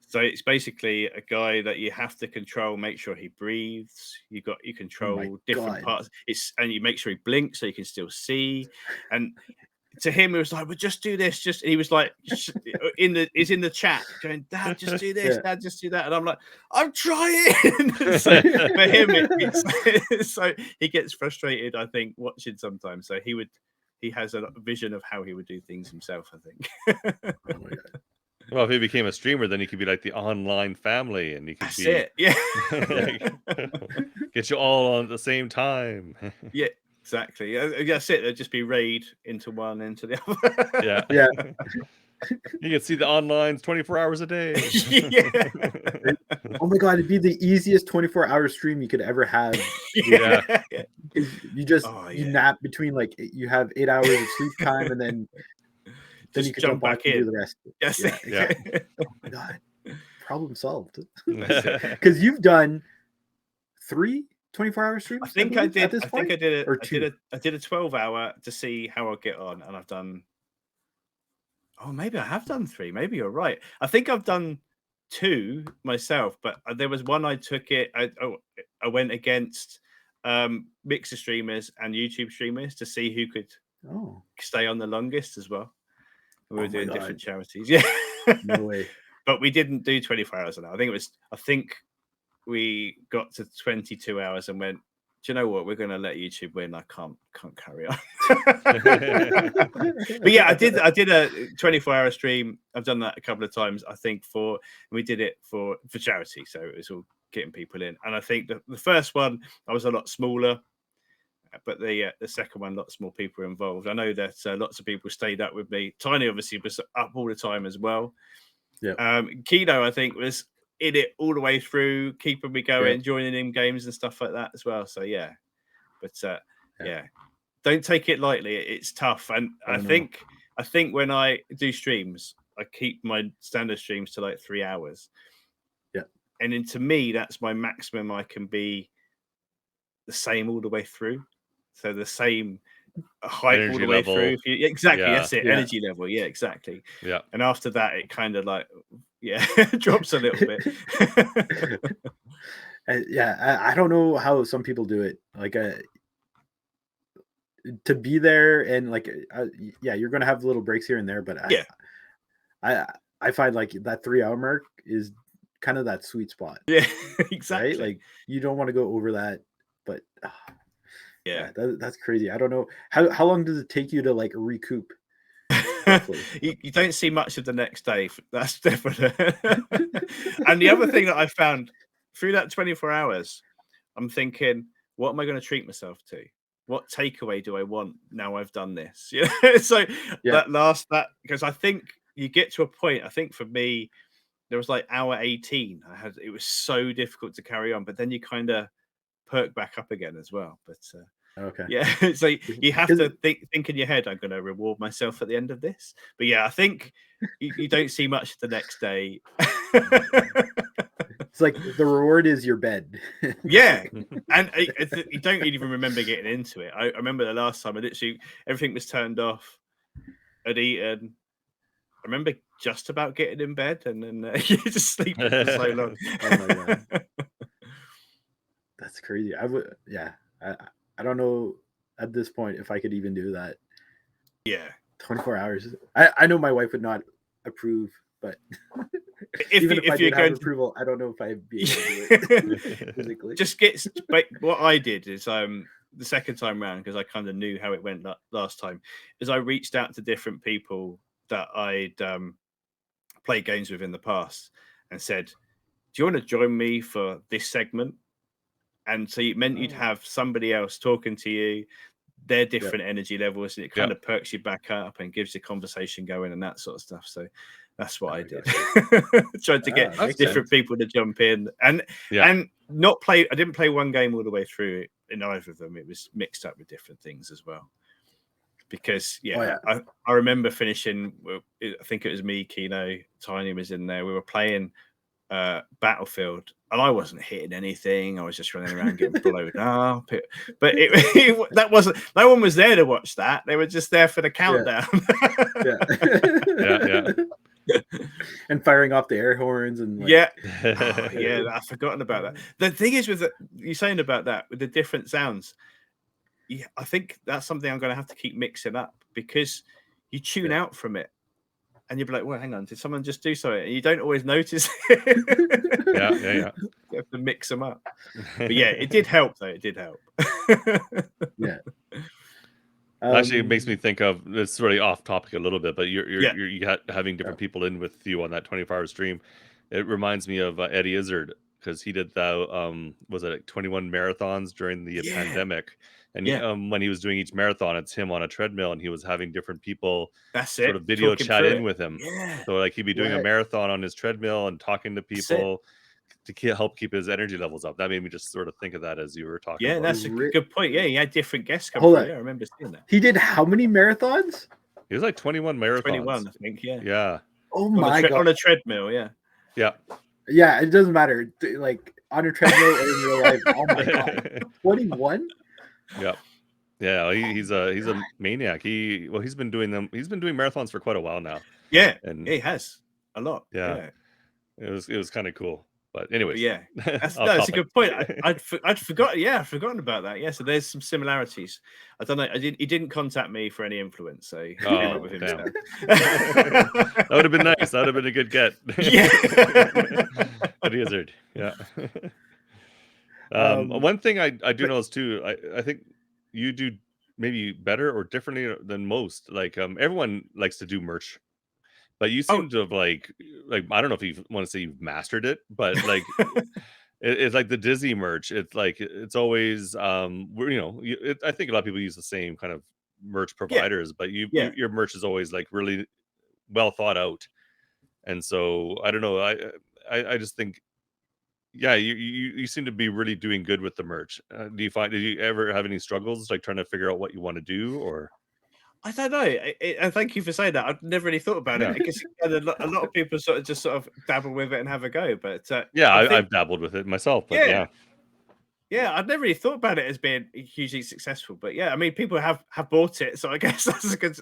So it's basically a guy that you have to control, make sure he breathes. You control different parts. And you make sure he blinks so you can still see. And to him, it was like, well, just do this. He was like, he's in the chat going, Dad, just do this. Dad, just do that. And I'm like, I'm trying. So for him, so he gets frustrated, I think, watching sometimes. So he has a vision of how he would do things himself, I think. Oh my God. Well, if he became a streamer, then he could be like the online family, and he could get you all on at the same time. Yeah, exactly. That's it. They'd just be raid into one, into the other. Yeah. You can see the onlines 24 hours a day. Oh my God, it'd be the easiest 24-hour stream you could ever have. You just you nap between, like, you have 8 hours of sleep time, and then you can jump back in and do the rest. Yes. Oh my God, problem solved. Because you've done 3 24-hour streams. I think I did. I did a 12-hour to see how I'll get on, and I've done. Oh, maybe I have done 3. Maybe you're right. I think I've done 2 myself, but there was one I took it. I went against mixer streamers and YouTube streamers to see who could stay on the longest as well. We were doing different charities. Yeah. No way. But we didn't do 24 hours an hour. I think we got to 22 hours and went, do you know what? We're going to let YouTube win. I can't carry on. But yeah, I did a 24-hour stream. I've done that a couple of times, I think, we did it for charity. So it was all getting people in. And I think the first one, I was a lot smaller. But the second one, lots more people involved. I know that lots of people stayed up with me. Tiny obviously was up all the time as well. Yeah. Kino, I think, was in it all the way through, keeping me going, joining in games and stuff like that as well. So yeah, but don't take it lightly. It's tough, and I think when I do streams, I keep my standard streams to like 3 hours. Yeah, and then to me, that's my maximum. I can be the same all the way through. So the same height Energy all the way level. through. Exactly, that's it. Yeah. Energy level. Yeah, exactly. Yeah. And after that, it kind of like, drops a little bit. I don't know how some people do it. Like, to be there and like, you're gonna have little breaks here and there, but I find like that 3-hour mark is kind of that sweet spot. Yeah, exactly. Right? Like, you don't want to go over that, but that's crazy. I don't know how long does it take you to like recoup? You don't see much of the next day. That's definite. And the other thing that I found through that 24 hours, I'm thinking, what am I going to treat myself to? what takeaway do I want now I've done this? So that because I think you get to a point. I think for me, there was like hour 18. It was so difficult to carry on, but then you kind of perk back up again as well. But okay, yeah, so you have to think in your head, I'm going to reward myself at the end of this. But yeah, I think you don't see much the next day. It's like the reward is your bed. Yeah, and you don't even remember getting into it. I remember the last time everything was turned off. I'd eaten. I remember just about getting in bed, and then you just sleeping for so long. Oh my god, that's crazy. I don't know at this point if I could even do that. Yeah, 24 hours. I know my wife would not approve, but even if I did have approval, I don't know if I'd be able to do it physically. What I did is the second time round, because I kind of knew how it went last time, is I reached out to different people that I'd played games with in the past and said, do you want to join me for this segment? And so it meant you'd have somebody else talking to you, their different energy levels, and it kind of perks you back up and gives the conversation going and that sort of stuff. So that's what I did. Tried to get different people to jump in and not play. I didn't play one game all the way through in either of them. It was mixed up with different things as well. Because I remember finishing. I think it was me, Kino, Tiny was in there. We were playing Battlefield, and I wasn't hitting anything. I was just running around getting blown up. But that wasn't. No one was there to watch that. They were just there for the countdown. And firing off the air horns and I've forgotten about that. The thing is with you saying about that with the different sounds. Yeah, I think that's something I'm going to have to keep mixing up because you tune out from it and you'll be like, well, hang on, did someone just do something? And you don't always notice it. Yeah. You have to mix them up. But yeah, it did help, though. It did help. Yeah. Actually, it makes me think of, it's really off topic a little bit, but you're having different people in with you on that 24-hour stream. It reminds me of Eddie Izzard, because he did that, was it like 21 marathons during the pandemic? And when he was doing each marathon, it's him on a treadmill, and he was having different people sort of video chat in with him. Yeah. So like he'd be doing a marathon on his treadmill and talking to people to help keep his energy levels up. That made me just sort of think of that as you were talking. Yeah, that's a good point. Yeah, he had different guests come through. Yeah, I remember seeing that. He did how many marathons? He was like 21 marathons. 21, I think. Yeah. Yeah. Oh my god. On a treadmill. Yeah. Yeah. Yeah, it doesn't matter. Like on a treadmill or in real life. Oh my god. 21? Yep. Yeah, he's a maniac. He's been doing marathons for quite a while now. Yeah, and he has a lot. Yeah. It was kind of cool. But anyways, that's a good point. I'd forgotten. Yeah, I'd forgotten about that. Yeah, so there's some similarities. I don't know. He didn't contact me for any influence, so he came up with himself. That would have been nice. That would have been a good get. Yeah. But Izzard. Yeah. One thing I do notice too. I think you do maybe better or differently than most. Like everyone likes to do merch. But you seem to have like I don't know if you want to say you've mastered it, but like it's like the Dizzy merch. It's like it's always I think a lot of people use the same kind of merch providers, but your merch is always like really well thought out. And so I don't know. I just think you seem to be really doing good with the merch. Did you ever have any struggles like trying to figure out what you want to do or? I don't know. And thank you for saying that. I've never really thought about it because a lot of people sort of dabble with it and have a go. But I've dabbled with it myself. But yeah, I've never really thought about it as being hugely successful. But yeah, I mean, people have bought it, so I guess that's a good.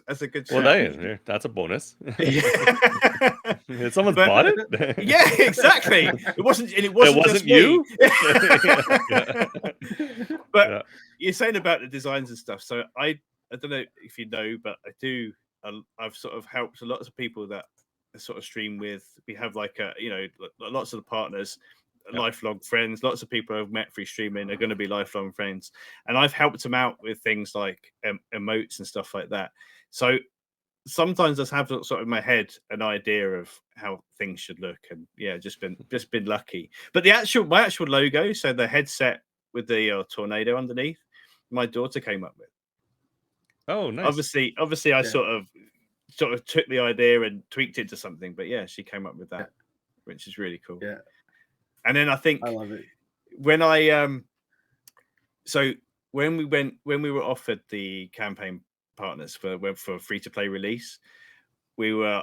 Well, that's a bonus. Someone's bought it. Yeah, exactly. It wasn't just you. But you're saying about the designs and stuff. So I don't know if you know, but I do. I've sort of helped lots of people that I sort of stream with. We have like lots of the partners, lifelong friends. Lots of people I've met through streaming are going to be lifelong friends, and I've helped them out with things like emotes and stuff like that. So sometimes I have sort of in my head an idea of how things should look, and just been lucky. But my actual logo, so the headset with the tornado underneath. my daughter came up with. Oh, nice. Obviously, I sort of took the idea and tweaked it to something, but yeah, she came up with that, which is really cool. Yeah. And then I think I love it. When I so when we were offered the campaign partners for free to play release, we were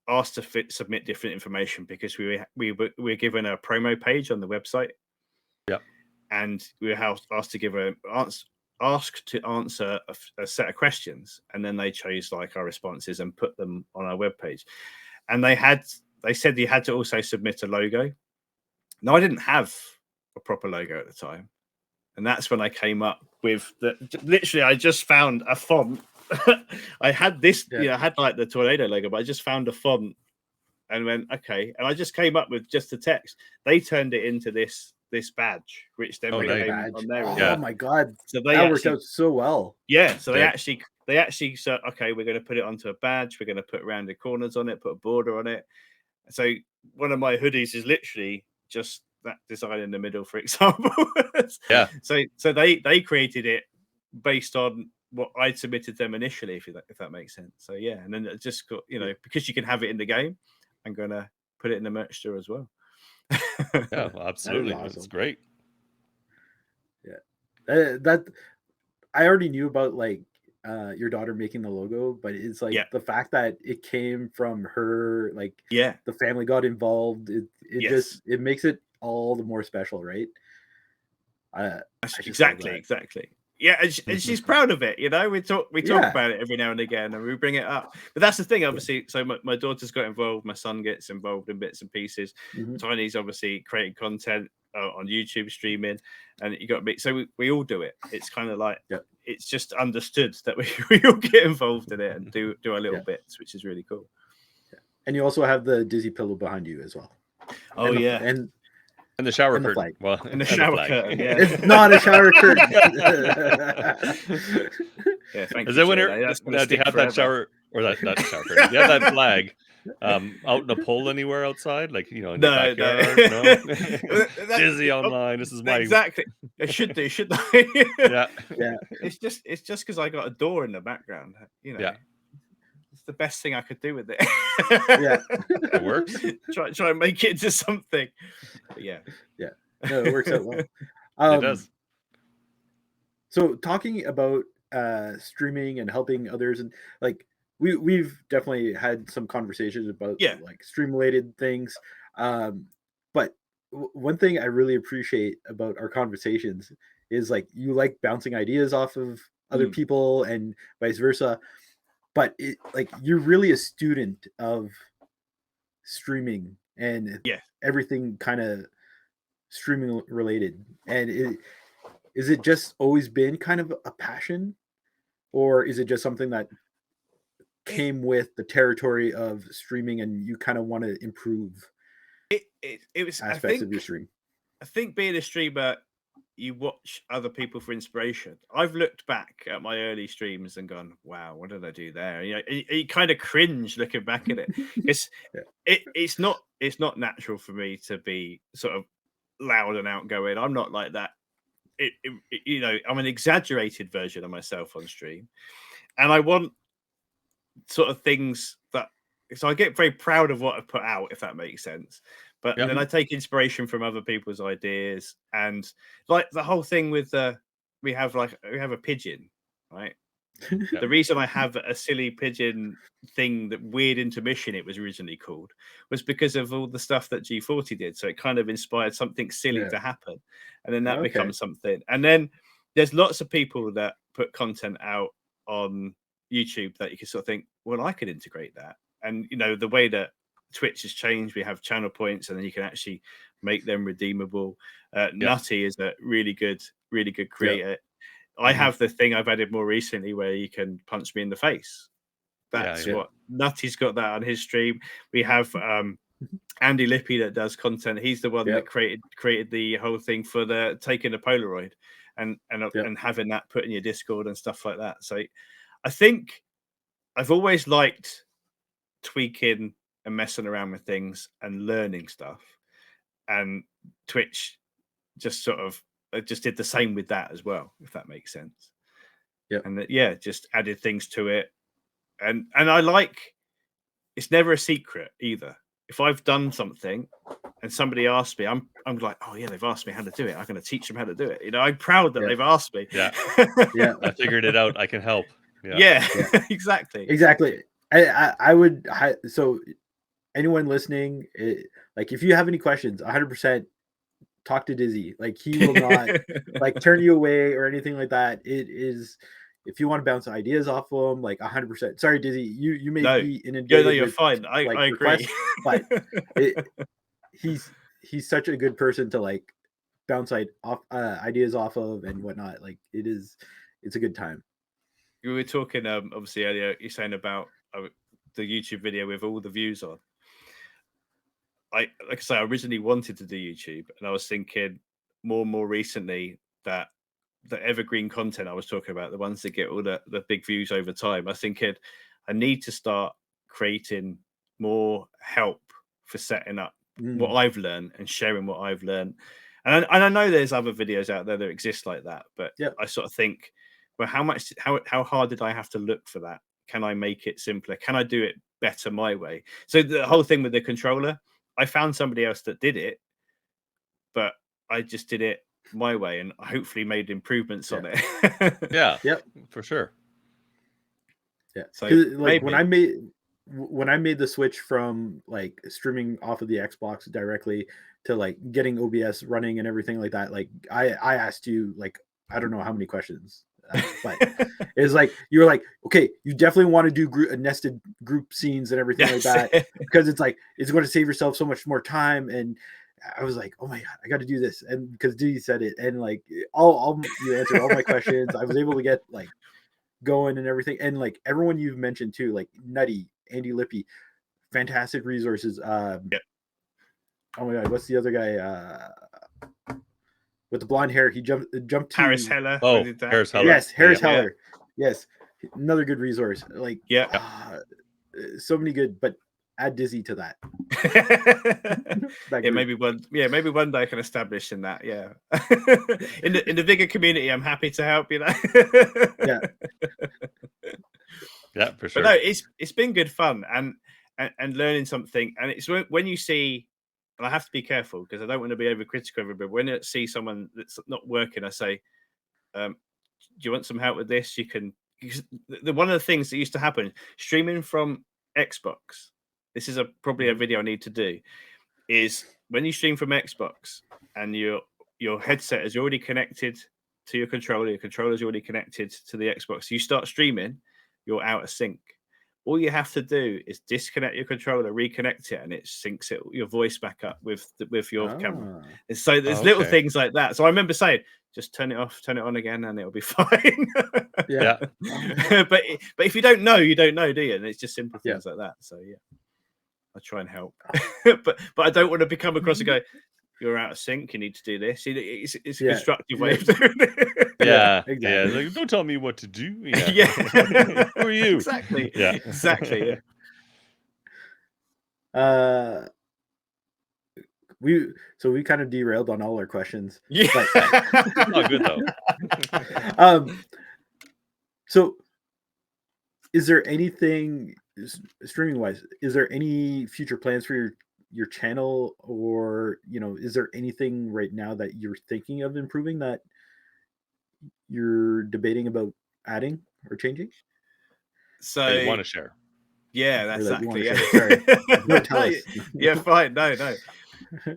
asked to submit different information because we were given a promo page on the website. Yeah. And we were asked to give asked to answer a set of questions, and then they chose like our responses and put them on our webpage. And they said you had to also submit a logo. Now, I didn't have a proper logo at the time, and that's when I came up with literally I just found a font. I had this, I had like the tornado logo, but I just found a font and went, okay. And I just came up with just the text. They turned it into this badge, which then became on there. Oh my God. So that worked out so well. Yeah. So they actually said, okay, we're going to put it onto a badge. We're going to put rounded corners on it, put a border on it. So one of my hoodies is literally just that design in the middle, for example. Yeah. So they created it based on what I'd submitted them initially, if that makes sense. So yeah, and then it just got, because you can have it in the game, I'm gonna put it in the merch store as well. Yeah, well, absolutely. That is awesome. It's great. Yeah. That I already knew about, like, your daughter making the logo, but it's like the fact that it came from her, like, the family got involved, it just makes it all the more special, right? Exactly. Yeah, and she's proud of it. We talk about it every now and again, and we bring it up. But that's the thing, obviously. So my daughter's got involved, my son gets involved in bits and pieces. Tiny's obviously creating content on YouTube, streaming, and you got me. So we all do it. It's kind of like it's just understood that we all get involved in it and do our little bits, which is really cool. And you also have the Dizzy pillow behind you as well. Oh, and the shower and the curtain. Flag. Well, and the shower curtain. Yeah, it's not a shower curtain. Yeah, thank Is you. that when Do you have that shower or that shower curtain? You have that flag out in a pole anywhere outside, like in your backyard? No. DizzyOnline. This is my exactly. I should do, shouldn't I? Yeah. It's just because I got a door in the background. Yeah. It's the best thing I could do with it. It works. Try and make it into something. But yeah. No, it works out well. It does. So talking about streaming and helping others, and like we've definitely had some conversations about like stream related things. But one thing I really appreciate about our conversations is like you like bouncing ideas off of other people and vice versa. But like you're really a student of streaming and everything kind of streaming related. And is it just always been kind of a passion, or is it just something that came with the territory of streaming and you kind of want to improve it was aspects of your stream? I think being a streamer, you watch other people for inspiration. I've looked back at my early streams and gone, wow, what did I do there? You kind of cringe looking back at it. It's not natural for me to be sort of loud and outgoing. I'm not like that. I'm an exaggerated version of myself on stream, and I want sort of things that, so I get very proud of what I put out, if that makes sense. But then I take inspiration from other people's ideas, and like the whole thing with we have a pigeon, right? The reason I have a silly pigeon thing, that weird intermission it was originally called, was because of all the stuff that G40 did. So it kind of inspired something silly to happen, and then that becomes something. And then there's lots of people that put content out on YouTube that you can sort of think, well, I could integrate that. And the way that Twitch has changed, we have channel points, and then you can actually make them redeemable. Nutty is a really good creator. I have the thing I've added more recently where you can punch me in the face. That's what Nutty's got that on his stream. We have Andy Lippy that does content. He's the one that created the whole thing for the taking a Polaroid and having that put in your Discord and stuff like that. So I think I've always liked tweaking and messing around with things and learning stuff, and Twitch just sort of I just did the same with that as well, if that makes sense. Yeah. And just added things to it. And I like, it's never a secret either. If I've done something and somebody asks me, I'm like, oh yeah, they've asked me how to do it. I'm going to teach them how to do it. I'm proud that they've asked me. Yeah. Yeah. I figured it out. I can help. Yeah. Exactly. I would, so anyone listening, like if you have any questions, 100% talk to Dizzy. Like he will not like turn you away or anything like that. It is, if you want to bounce ideas off of him, like 100%. Sorry, Dizzy, you may be inundated. No, you're with, fine. I agree. But he's such a good person to like bounce ideas off of and whatnot. Like it's a good time. We were talking obviously earlier. You're saying about the YouTube video with all the views on. Like I say, I originally wanted to do YouTube, and I was thinking more and more recently that the evergreen content I was talking about, the ones that get all the big views over time, I was thinking I need to start creating more help for setting up what I've learned and sharing what I've learned. And I know there's other videos out there that exist like that, but I sort of think, well, how hard did I have to look for that? Can I make it simpler? Can I do it better my way? So the whole thing with the controller, I found somebody else that did it, but I just did it my way and hopefully made improvements on it. Yep, for sure. Yeah. So like when I made the switch from like streaming off of the Xbox directly to like getting OBS running and everything like that, like I asked you like I don't know how many questions, but it's like you were like, okay, you definitely want to do nested group scenes and everything like that because it's like it's going to save yourself so much more time. And I was like, oh my god, I got to do this, and because Dee said it, and like you answered all my questions. I was able to get like going and everything, and like everyone you've mentioned too, like Nutty, Andy Lippy, fantastic resources. Oh my god, what's the other guy with the blonde hair? He jumped to Harris Heller. Oh, Harris Heller. Yes, Harris Heller. Yes, another good resource. Like so many good, but add Dizzy to that. Maybe one day I can establish in that. In the Vigor community, I'm happy to help you. Yeah, for sure. But no, it's been good fun and learning something. And it's when you see, and I have to be careful because I don't want to be overcritical of it, but when I see someone that's not working, I say, do you want some help with this? You can. One of the things that used to happen streaming from Xbox, this is probably a video I need to do, is when you stream from Xbox and your headset is already connected to your controller's already connected to the Xbox, you start streaming, you're out of sync. All you have to do is disconnect your controller, reconnect it, and it syncs your voice back up with your camera. And so there's little things like that. So I remember saying, just turn it off, turn it on again, and it'll be fine. But if you don't know, you don't know, do you? And it's just simple things like that. So I try and help, but I don't want to become across and go, you're out of sync, you need to do this. It's a constructive way of doing it. Exactly. Like, don't tell me what to do. Who are you? Exactly. We kind of derailed on all our questions. Not good though. So is there anything streaming wise, is there any future plans for your channel, or is there anything right now that you're thinking of improving that you're debating about adding or changing? So that you want to share. Yeah, that's exactly. Sorry. No, tell us. Fine. No.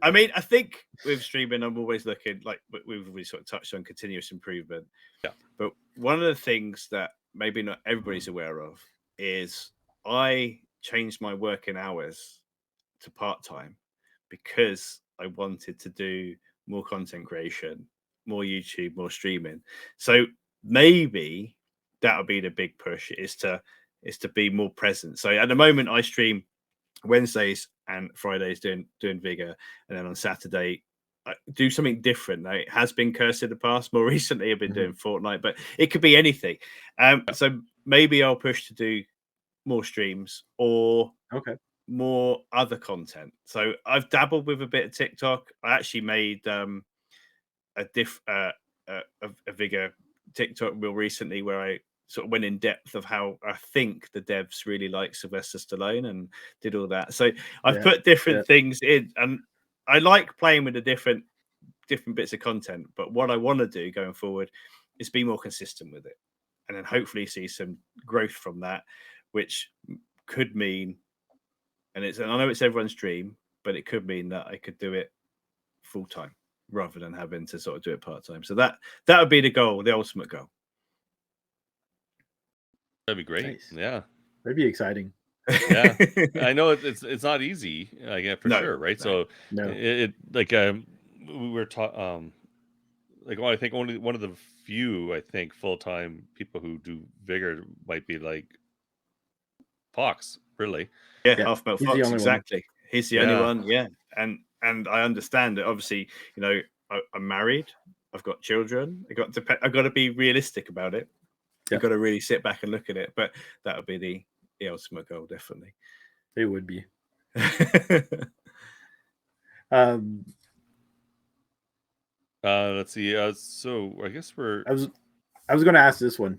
I mean, I think with streaming, I'm always looking, like we've sort of touched on, continuous improvement. Yeah. But one of the things that maybe not everybody's aware of is I changed my working hours to part-time because I wanted to do more content creation, more YouTube, more streaming. So maybe that'll be the big push, is to be more present. So at the moment I stream Wednesdays and Fridays doing Vigor, and then on Saturday I do something different. Now, it has been cursed in the past. More recently I've been doing Fortnite, but it could be anything. So maybe I'll push to do more streams or more other content. So I've dabbled with a bit of TikTok. I actually made a Vigor TikTok reel recently where I sort of went in depth of how I think the devs really like Sylvester Stallone and did all that. So I've put different things in, and I like playing with the different bits of content. But what I want to do going forward is be more consistent with it, and then hopefully see some growth from that, which could mean, and I know it's everyone's dream, but it could mean that I could do it full time rather than having to sort of do it part time. So that would be the goal, the ultimate goal. That'd be great. Nice. Yeah, that'd be exciting. Yeah, I know it's not easy. Yeah, for sure, right? So it like we were talking like, well, I think only one of the few, I think, full-time people who do Vigor might be like Fox, really. Yeah, Half Melt Fox, exactly. He's the only one, and I understand that. Obviously, you know, I'm married, I've got children, I've got to be realistic about it. I've got to really sit back and look at it, but that would be the ultimate goal, definitely. It would be. Let's see. So I guess I was going to ask this one.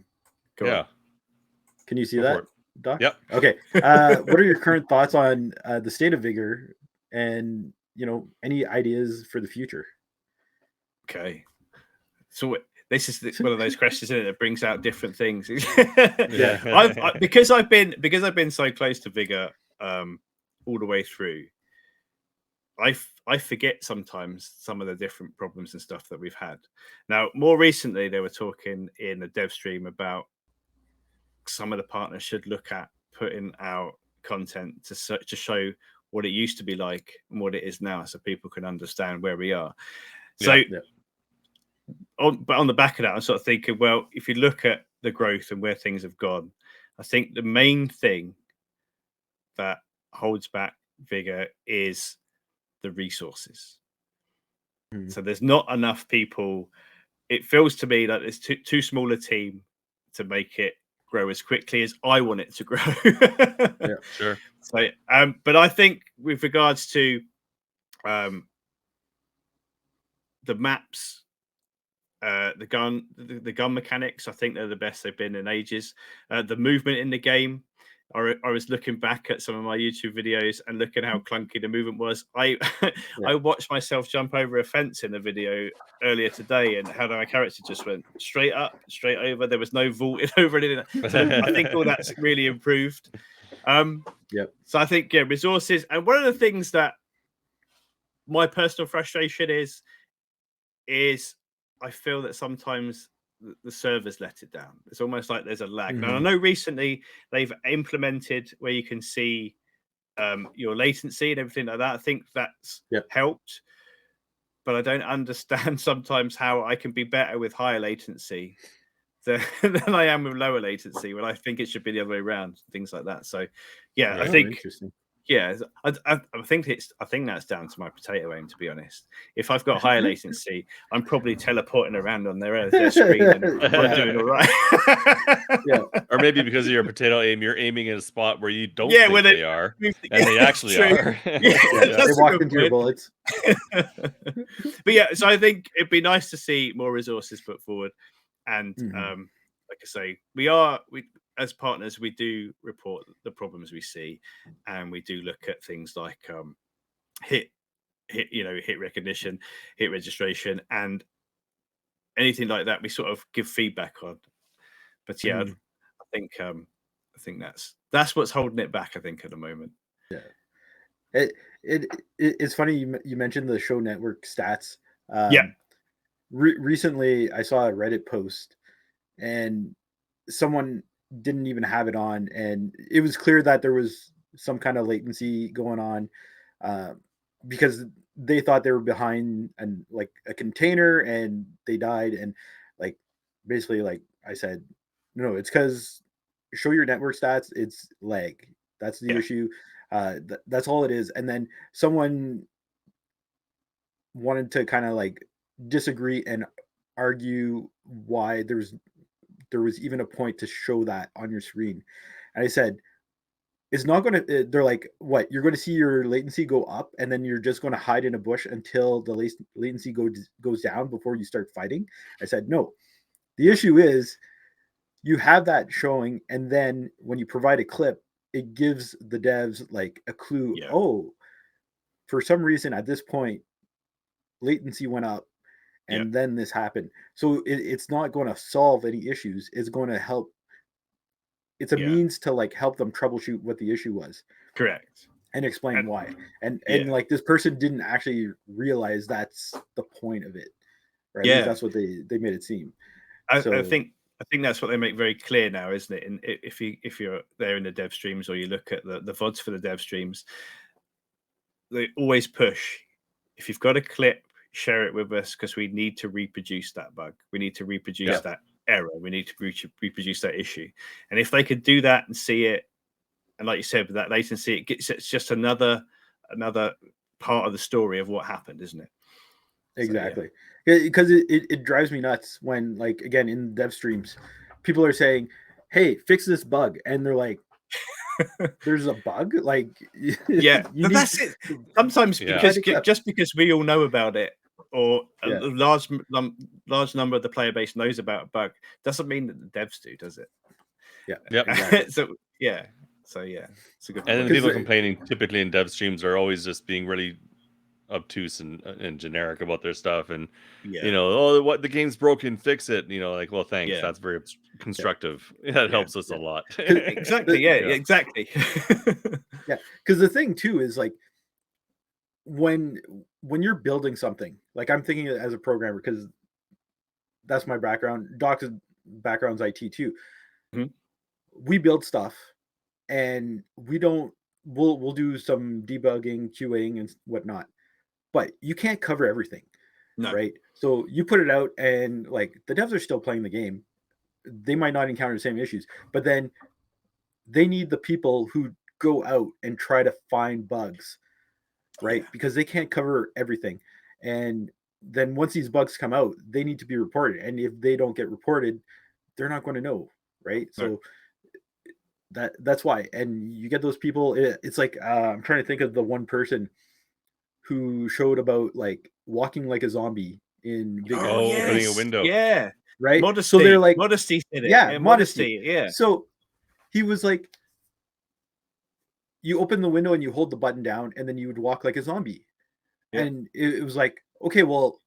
Go on. Can you see that, Doc? Yep. Okay. What are your current thoughts on the state of Vigor, and any ideas for the future? Okay. So this is one of those questions, isn't it, that brings out different things. Because I've been so close to Vigor all the way through. I forget sometimes some of the different problems and stuff that we've had. Now, more recently, they were talking in a dev stream about some of the partners should look at putting out content to show what it used to be like and what it is now, so people can understand where we are. So, but on the back of that, I'm sort of thinking, well, if you look at the growth and where things have gone, I think the main thing that holds back Vigor is the resources. So there's not enough people. It feels to me like there's too small a team to make it grow as quickly as I want it to grow. Sure. So, but I think with regards to the maps, the gun mechanics, I think they're the best they've been in ages. The movement in the game, I was looking back at some of my YouTube videos and looking how clunky the movement was. I watched myself jump over a fence in a video earlier today, and how my character just went straight up, straight over. There was no vaulting over anything. So I think all that's really improved. So I think resources, and one of the things that my personal frustration is I feel that sometimes the servers let it down. It's almost like there's a lag. Now, I know recently they've implemented where you can see your latency and everything like that. I think that's helped, but I don't understand sometimes how I can be better with higher latency than I am with lower latency, when I think it should be the other way around, things like that. So I think interesting. I think that's down to my potato aim, to be honest. If I've got higher latency, I'm probably teleporting around on their screen and I'm doing all right. Or maybe because of your potato aim, you're aiming in a spot where you don't think they are, and they actually are. They walked into your bullets. But so I think it'd be nice to see more resources put forward. And like I say, we as partners, we do report the problems we see, and we do look at things like hit recognition, hit registration, and anything like that. We sort of give feedback on. But I think that's what's holding it back, I think, at the moment. It's funny you mentioned the show network stats. Recently I saw a Reddit post, and someone didn't even have it on, and it was clear that there was some kind of latency going on, because they thought they were behind and like a container, and they died. And like basically, like I said, no, it's because show your network stats, it's lag. That's the issue. That's all it is. And then someone wanted to kind of like disagree and argue why there was even a point to show that on your screen. And I said, it's not going to, they're like, what, you're going to see your latency go up and then you're just going to hide in a bush until the latency goes down before you start fighting. I said, no, the issue is you have that showing, and then when you provide a clip, it gives the devs like a clue. Yeah. Oh, for some reason at this point, latency went up and then this happened. So it's not going to solve any issues. It's going to help. It's a means to like help them troubleshoot what the issue was. Correct. And explain why. And like this person didn't actually realize that's the point of it. Right? Yeah. That's what they made it seem. I think that's what they make very clear now, isn't it? And if you're there in the dev streams, or you look at the VODs for the dev streams, they always push. If you've got a clip, share it with us, because we need to reproduce that bug. We need to reproduce that error. We need to reproduce that issue. And if they could do that and see it, and like you said, with that latency, it's just another part of the story of what happened, isn't it? Exactly. Because it drives me nuts when, like, again, in dev streams, people are saying, hey, fix this bug. And they're like, there's a bug? Like, but that's it. Sometimes just because we all know about it, or a large number of the player base knows about a bug, doesn't mean that the devs do, does it? Exactly. So it's a good point. And then people complaining typically in dev streams are always just being really obtuse and generic about their stuff, and you know, what the game's broken, fix it. You know, like, well, thanks, that's very constructive. That helps us a lot. Exactly. Exactly. Because the thing too is, like, when you're building something, like, I'm thinking as a programmer, because that's my background. Doc's background's IT too. Mm-hmm. We build stuff, and we'll do some debugging, QAing, and whatnot. But you can't cover everything, right? So you put it out, and like, the devs are still playing the game. They might not encounter the same issues, but then they need the people who go out and try to find bugs, right? Because they can't cover everything. And then once these bugs come out, they need to be reported. And if they don't get reported, they're not going to know, right? So that's why. And you get those people. It's like, I'm trying to think of the one person who showed about, like, walking like a zombie in Vigor. Opening a window. Yeah. Right. Modesty. So they're like, Modesty did it. Yeah, modesty. Yeah. So he was like, you open the window and you hold the button down, and then you would walk like a zombie. And it was like, okay, well,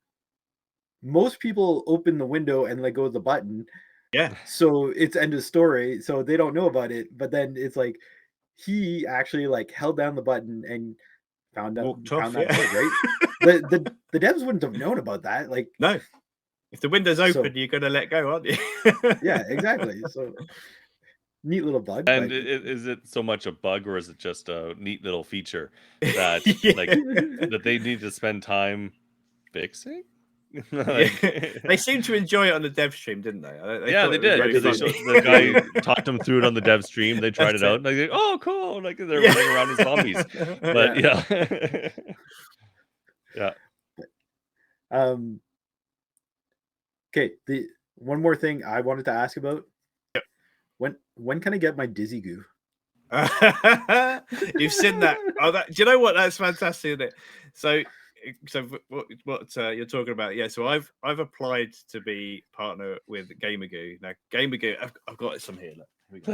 most people open the window and let go of the button. Yeah. So it's end of story. So they don't know about it. But then it's like, he actually, like, held down the button and found that bug, right? the devs wouldn't have known about that. Like, no, if the window's open, you're gonna let go, aren't you? Yeah, exactly. So neat little bug. And is it so much a bug, or is it just a neat little feature that like that they need to spend time fixing? They seem to enjoy it on the dev stream, didn't they? They did, because the guy talked them through it on the dev stream. They tried it out, and they go, "Oh, cool!" Like, they're running around as zombies. But Okay. The one more thing I wanted to ask about. When can I get my DizzyGoo? You've seen that? Do you know what? That's fantastic, isn't it? So what you're talking about? Yeah. So I've applied to be partner with GamerGoo. Now GamerGoo, I've got some here. Look.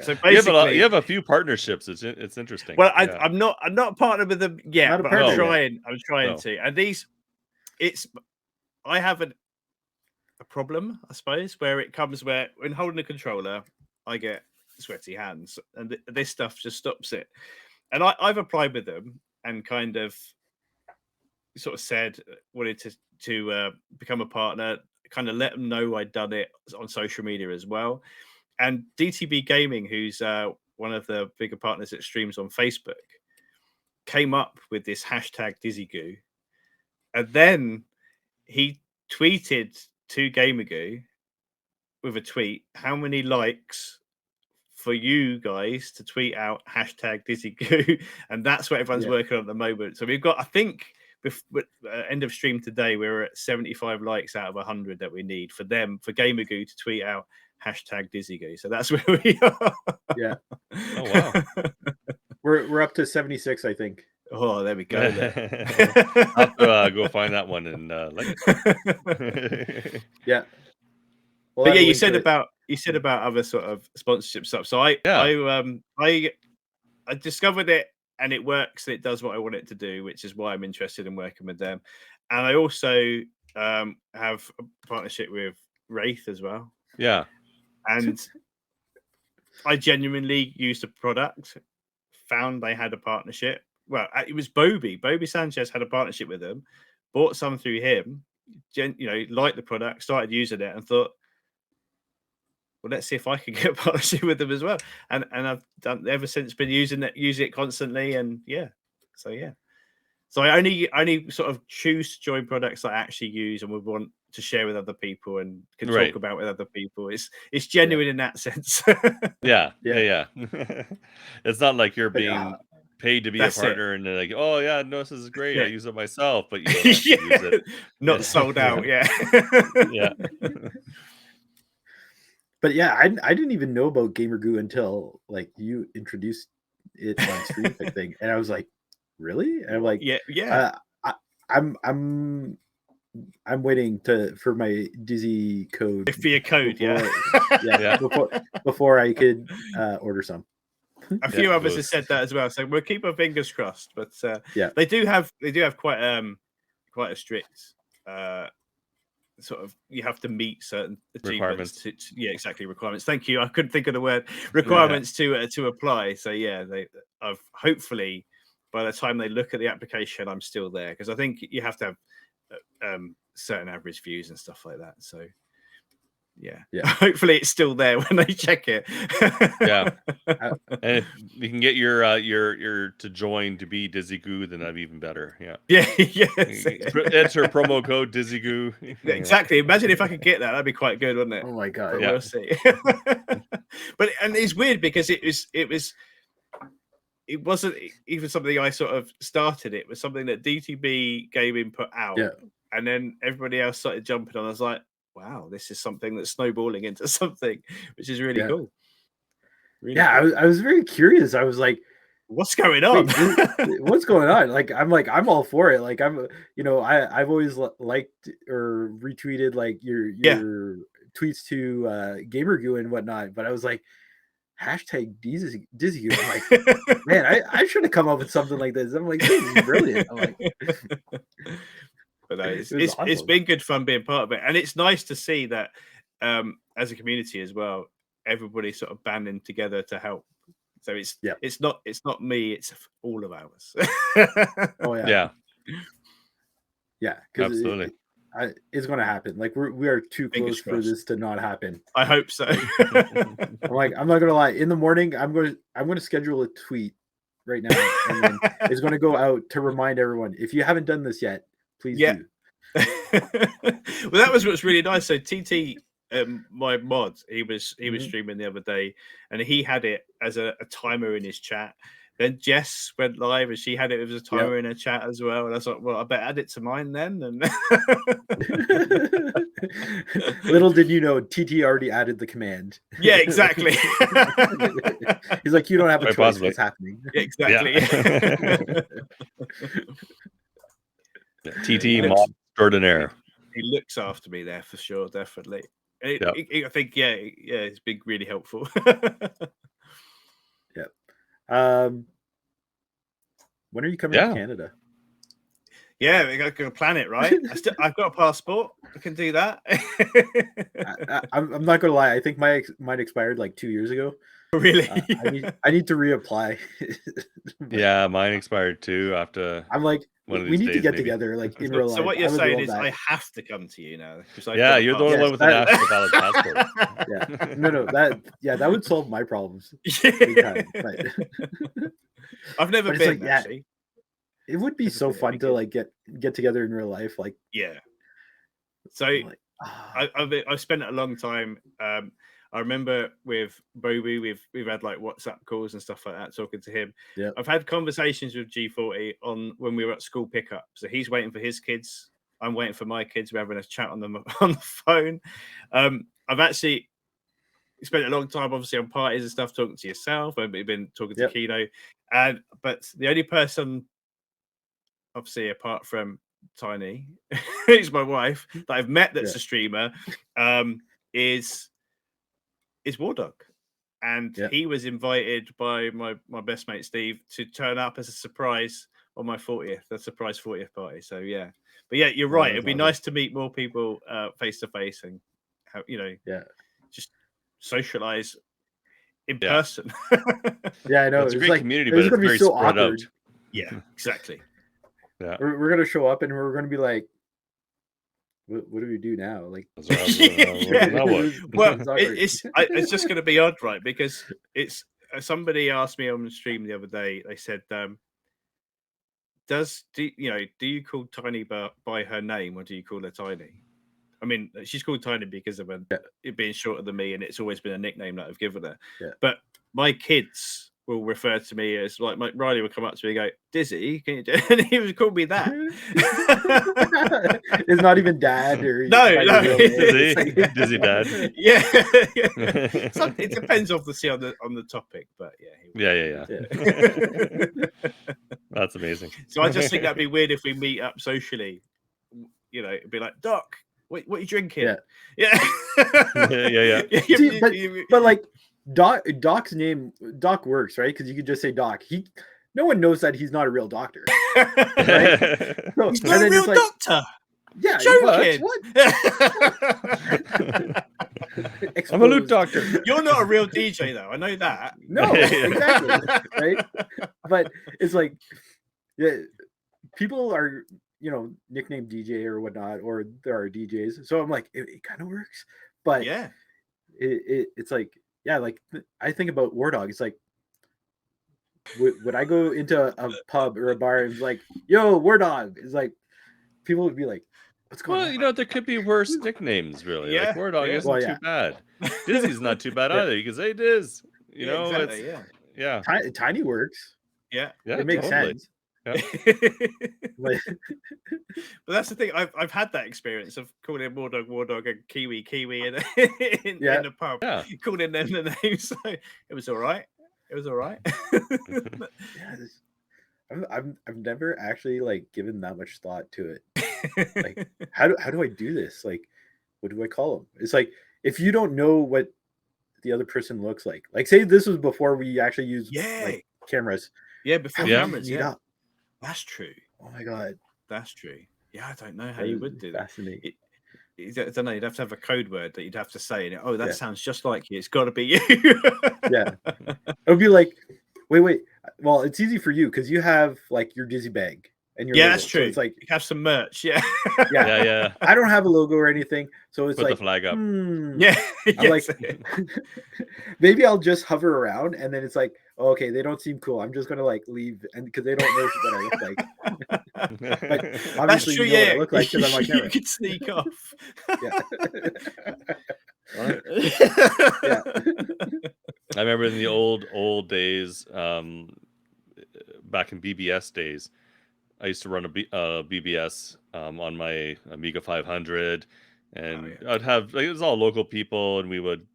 So basically, you have a few partnerships. It's interesting. Well, I'm not partnered with them yet, but I'm trying to. And I have a problem, I suppose, where it comes where when holding a controller, I get sweaty hands, and this stuff just stops it. And I've applied with them and kind of sort of said wanted to become a partner, kind of let them know I'd done it on social media as well. And DTB Gaming, who's one of the bigger partners that streams on Facebook, came up with this hashtag DizzyGoo, and then he tweeted to GamerGoo with a tweet, how many likes for you guys to tweet out hashtag DizzyGoo? And that's what everyone's working on at the moment. So we've got, I think, end of stream today, we're at 75 likes out of 100 that we need for GamerGoo to tweet out hashtag DizzyGoo. So that's where we are. Yeah. Oh, wow. we're up to 76, I think. Oh, there we go. I'll have to go find that one and like it. Yeah. Well, But yeah, you said about other sort of sponsorship stuff. So I discovered it, and it works, and it does what I want it to do, which is why I'm interested in working with them. And I also have a partnership with Wraith as well. Yeah. And I genuinely used the product, found they had a partnership. Well, it was Bobby Sanchez had a partnership with them, bought some through him, liked the product, started using it, and thought, well, let's see if I can get a partnership with them as well. And I've done ever since, been using it constantly, and so I only sort of choose to join products that I actually use and would want to share with other people and can talk about with other people. It's genuine in that sense. Yeah. It's not like you're being paid to be a partner and they're like, oh yeah, no, this is great. I use it myself, but you don't actually use it. Not sold out. Yeah. But yeah, I didn't even know about GamerGoo until like you introduced it on stream, I think, and I was like, really? And I'm like, I'm waiting for my Dizzy code. For your code, before I could order some. A few others have said that as well, so we'll keep our fingers crossed. But they do have quite a strict sort of, you have to meet certain achievements. Requirements. Thank you. I couldn't think of the word requirements to apply. So I've hopefully by the time they look at the application, I'm still there, because I think you have to have certain average views and stuff like that. So hopefully it's still there when they check it. And if you can get your to join to be DizzyGoo, then that'd be even better. Enter promo code DizzyGoo. Exactly. Imagine if I could get that. That'd be quite good, wouldn't it? Oh my god. But we'll see. But it's weird because it wasn't even something I sort of started. It was something that DTB Gaming put out, and then everybody else started jumping on. I was like, wow, this is something that's snowballing into something, which is really cool. Really cool. I was very curious. I was like, what's going on? What's going on? I'm all for it. Like I've always liked or retweeted like your tweets to GamerGoo and whatnot, but I was like, hashtag DizzyGoo. I'm like, man, I should have come up with something like this. I'm like, this is brilliant. I'm like, but it's been good fun being part of it, and it's nice to see that as a community as well, everybody sort of banding together to help. So it's not me, it's all of ours. Absolutely. It's going to happen. Like we are too close for this to not happen. I hope so. I'm not gonna lie. In the morning, I'm going to schedule a tweet right now, and then it's going to go out to remind everyone, if you haven't done this yet, please do. Well, that was what's really nice. So TT, my mod, he was streaming the other day, and he had it as a timer in his chat. Then Jess went live and she had it as a timer in her chat as well. And I was like, well, I better add it to mine then. And little did you know, TT already added the command. Yeah, exactly. He's like, you don't have a choice. What's happening? Exactly. TT mod extraordinaire. He looks after me there for sure, definitely. I think, it's been really helpful. When are you coming to Canada? Yeah, we got to plan it, right? I've got a passport. I can do that. I'm not gonna lie. I think mine expired like 2 years ago. Really? I need to reapply. Yeah, mine expired too. After I'm like, we need to get together, like in real life. So what you're saying is, I have to come to you now. You're the only one with a national valid passport. No, that would solve my problems. I've never been. Actually, it would be so fun to like get together in real life. Like, So I've spent a long time. I remember with Bobby, we've had like WhatsApp calls and stuff like that, talking to him. Yeah, I've had conversations with G40 on when we were at school pickup. So he's waiting for his kids. I'm waiting for my kids. We're having a chat on the phone. I've actually spent a long time, obviously, on parties and stuff, talking to yourself. I've been talking to Yep. Kino, but the only person, obviously, apart from Tiny, who's my wife, that I've met that's a streamer, is War Dog. And he was invited by my best mate Steve to turn up as a surprise on my 40th, the surprise 40th party. So yeah, but yeah, you're right. It'd be nice to meet more people face to face and how, just socialize in person. Yeah, I know. It's a great community, but it's it's gonna be very so spread awkward. out. Yeah, exactly. Yeah, we're gonna show up and we're gonna be like, what do we do now? Like, Well, it's just gonna be odd, right? Because it's somebody asked me on the stream the other day. They said, do you call Tiny by her name, or do you call her Tiny? I mean, she's called Tiny because of it being shorter than me, and it's always been a nickname that I've given her. Yeah. But my kids will refer to me as, like, Riley would come up to me and go, Dizzy, can you do? And he would call me that. It's not even dad or no. Dizzy dad. Yeah. It depends, obviously, on the topic, but yeah. That's amazing. So I just think that'd be weird if we meet up socially. It'd be like, Doc, what are you drinking? Yeah. See, but like Doc's name, Doc works, right? Because you could just say Doc. No one knows that he's not a real doctor. Right? So, he's not a real doctor. Yeah, joking. What? I'm a loot doctor. You're not a real DJ, though. I know that. No, exactly. Right? But it's like, people are, nicknamed DJ or whatnot, or there are DJs. So I'm like, it kind of works. But it's like, like I think about War Dog. It's like, would I go into a pub or a bar and be like, yo, War Dog? It's like, people would be like, what's going on? There could be worse nicknames, really. Yeah. Like War Dog isn't too bad. Dizzy's not too bad either. You can say Diz. Exactly, yeah. Tiny works. Yeah. It makes sense. Yeah. But that's the thing. I've had that experience of calling him War Dog, and Kiwi in the pub. Yeah. Calling them the names. So it was all right. I've never actually like given that much thought to it. Like, how do I do this? Like, what do I call them? It's like, if you don't know what the other person looks like say this was before we actually used like cameras. Yeah, before cameras. Yeah, that's true. Oh my god, that's true. Yeah, I don't know how you would do that. Fascinating. I don't know. You'd have to have a code word that you'd have to say, and that sounds just like you. It's got to be you. Yeah, it would be like, wait. Well, it's easy for you because you have like your Dizzy bag and your logo. That's true. So it's like you have some merch. Yeah. I don't have a logo or anything, so it's Put like the flag up. Yeah. I'm like, maybe I'll just hover around, and then it's like, okay, they don't seem cool. I'm just gonna like leave, and because they don't know what I look like. But obviously, true, you know what I look like because I'm like, you could sneak off. Yeah. I remember in the old days, back in BBS days, I used to run a BBS on my Amiga 500, and I'd have, like, it was all local people, and we would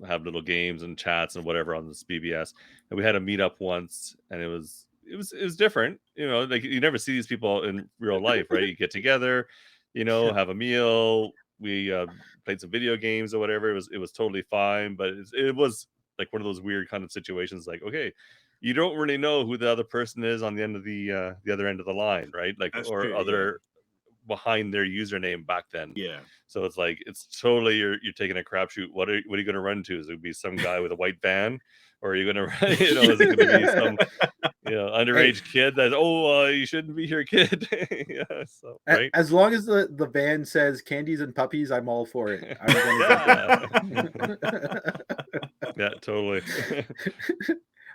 have little games and chats and whatever on this BBS. And we had a meetup once, and it was different. Like, you never see these people in real life, right? You get together, have a meal. We played some video games or whatever. It was totally fine, but it was like one of those weird kind of situations. Like, okay, you don't really know who the other person is on the end of the other end of the line, right? Like, That's or true, other behind their username back then. Yeah. So it's like, it's totally you're taking a crapshoot. What are you going to run to? Is it going to be some guy with a white van, or are you going to run? Is it going to be some underage kid that you shouldn't be here, kid? Yeah. So right. As long as the van says candies and puppies, I'm all for it. Yeah, totally.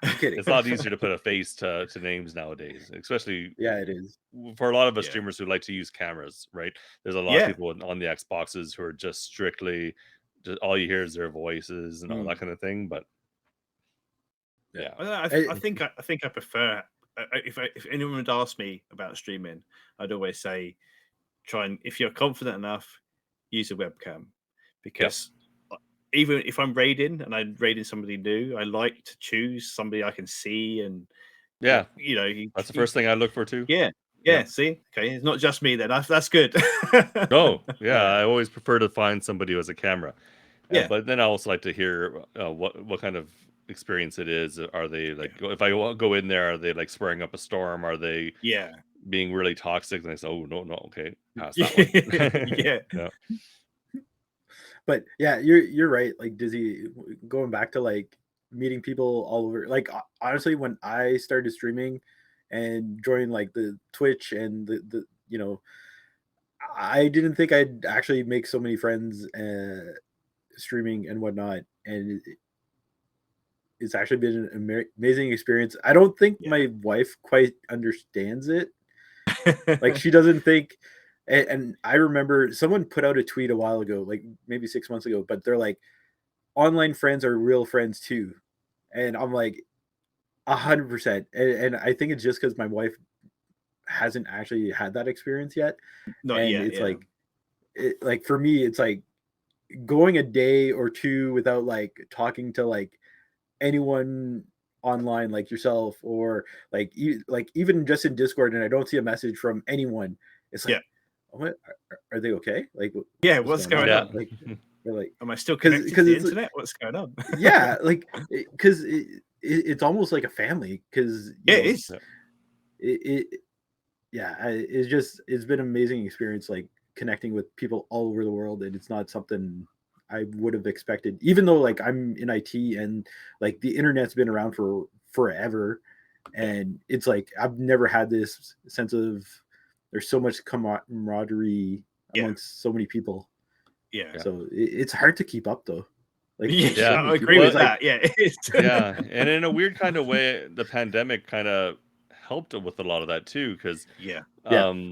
I'm kidding. It's a lot easier to put a face to names nowadays, especially it is for a lot of us streamers who like to use cameras, right? There's a lot of people on the Xboxes who are just strictly, all you hear is their voices and all that kind of thing. But I think I prefer, if anyone would ask me about streaming, I'd always say, try and, if you're confident enough, use a webcam, because even if I'm raiding and I'm raiding somebody new, I like to choose somebody I can see and Yeah, you know, that's the first thing I look for too. yeah. See, okay, it's not just me then. That's good. No, yeah, I always prefer to find somebody who has a camera. Yeah. But then I also like to hear what kind of experience it is. Are they like, if I go in there, are they like swearing up a storm? Are they Yeah. being really toxic? And I say, oh no, okay, pass that one. Yeah. Yeah. But yeah, you're right. Like Dizzy, going back to like meeting people all over. Like honestly, when I started streaming and joined like the Twitch and the you know, I didn't think I'd actually make so many friends streaming and whatnot. And it's actually been an amazing experience. I don't think my wife quite understands it. Like she doesn't think. And I remember someone put out a tweet a while ago, like maybe 6 months ago, but they're like, online friends are real friends too. And I'm like, 100%. And I think it's just because my wife hasn't actually had that experience yet. Not and yet, it's yeah. like for me, it's like going a day or two without like talking to like anyone online like yourself, or like even just in Discord, and I don't see a message from anyone. It's like, what are they okay? Like, what's going on? Like, they're like, am I still connected to the internet? What's going on? Yeah, like because it's almost like a family. Because it is. It's been an amazing experience, like connecting with people all over the world, and it's not something I would have expected. Even though like I'm in IT and like the internet's been around for forever, and it's like I've never had this sense of there's so much camaraderie amongst so many people. Yeah. So it's hard to keep up though. Like, yeah, I agree with that. Yeah, it is. Yeah, and in a weird kind of way, the pandemic kind of helped with a lot of that too, because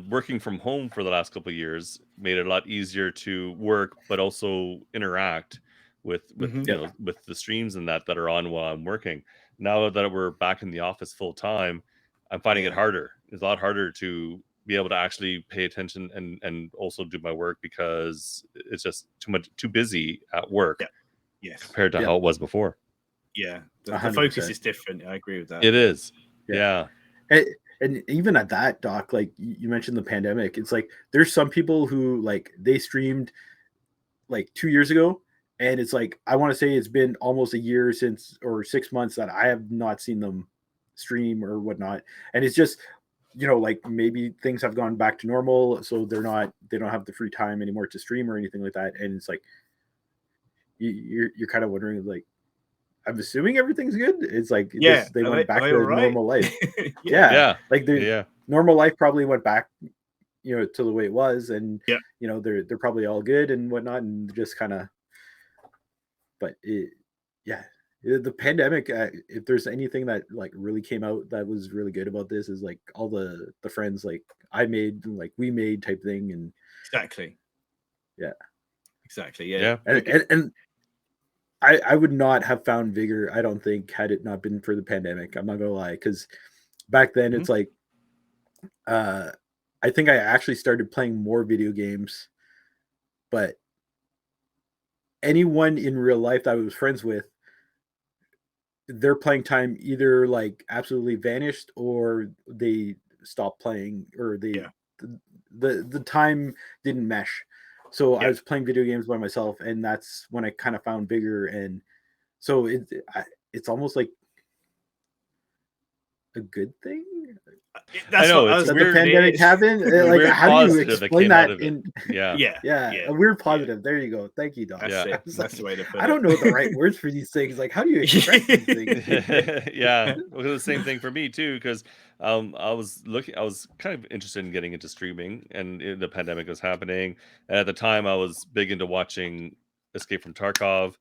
working from home for the last couple of years made it a lot easier to work, but also interact with you know, with the streams and that are on while I'm working. Now that we're back in the office full time, I'm finding it harder. It's a lot harder to be able to actually pay attention and also do my work, because it's just too busy at work. Compared to how it was before. Yeah, the focus is different. I agree with that. It is. Yeah. And even at that, Doc, like you mentioned the pandemic, it's like there's some people who like they streamed like 2 years ago, and it's like I want to say it's been almost a year since, or 6 months, that I have not seen them stream or whatnot. And it's just, you know, like maybe things have gone back to normal, so they don't have the free time anymore to stream or anything like that. And it's like you're kind of wondering, like, I'm assuming everything's good. It's like they went back to normal life. Like the normal life probably went back, you know, to the way it was, and you know they're probably all good and whatnot, and just kind of. But the pandemic. If there's anything that like really came out that was really good about this, is like all the friends like I made, like we made type thing, and exactly. And I would not have found Vigor, I don't think, had it not been for the pandemic. I'm not gonna lie, because back then it's like I think I actually started playing more video games, but anyone in real life that I was friends with, their playing time either like absolutely vanished, or they stopped playing, or the time didn't mesh. So I was playing video games by myself, and that's when I kind of found Vigor. And so it's almost like a good thing. I know it's that weird. The pandemic happened. Like, how do you explain that? A weird positive. There you go. Thank you, Doc. That's the way to put it. I don't know the right words for these things. Like, how do you express these things? Well, it was the same thing for me too, because I was kind of interested in getting into streaming, and the pandemic was happening. And at the time, I was big into watching Escape from Tarkov,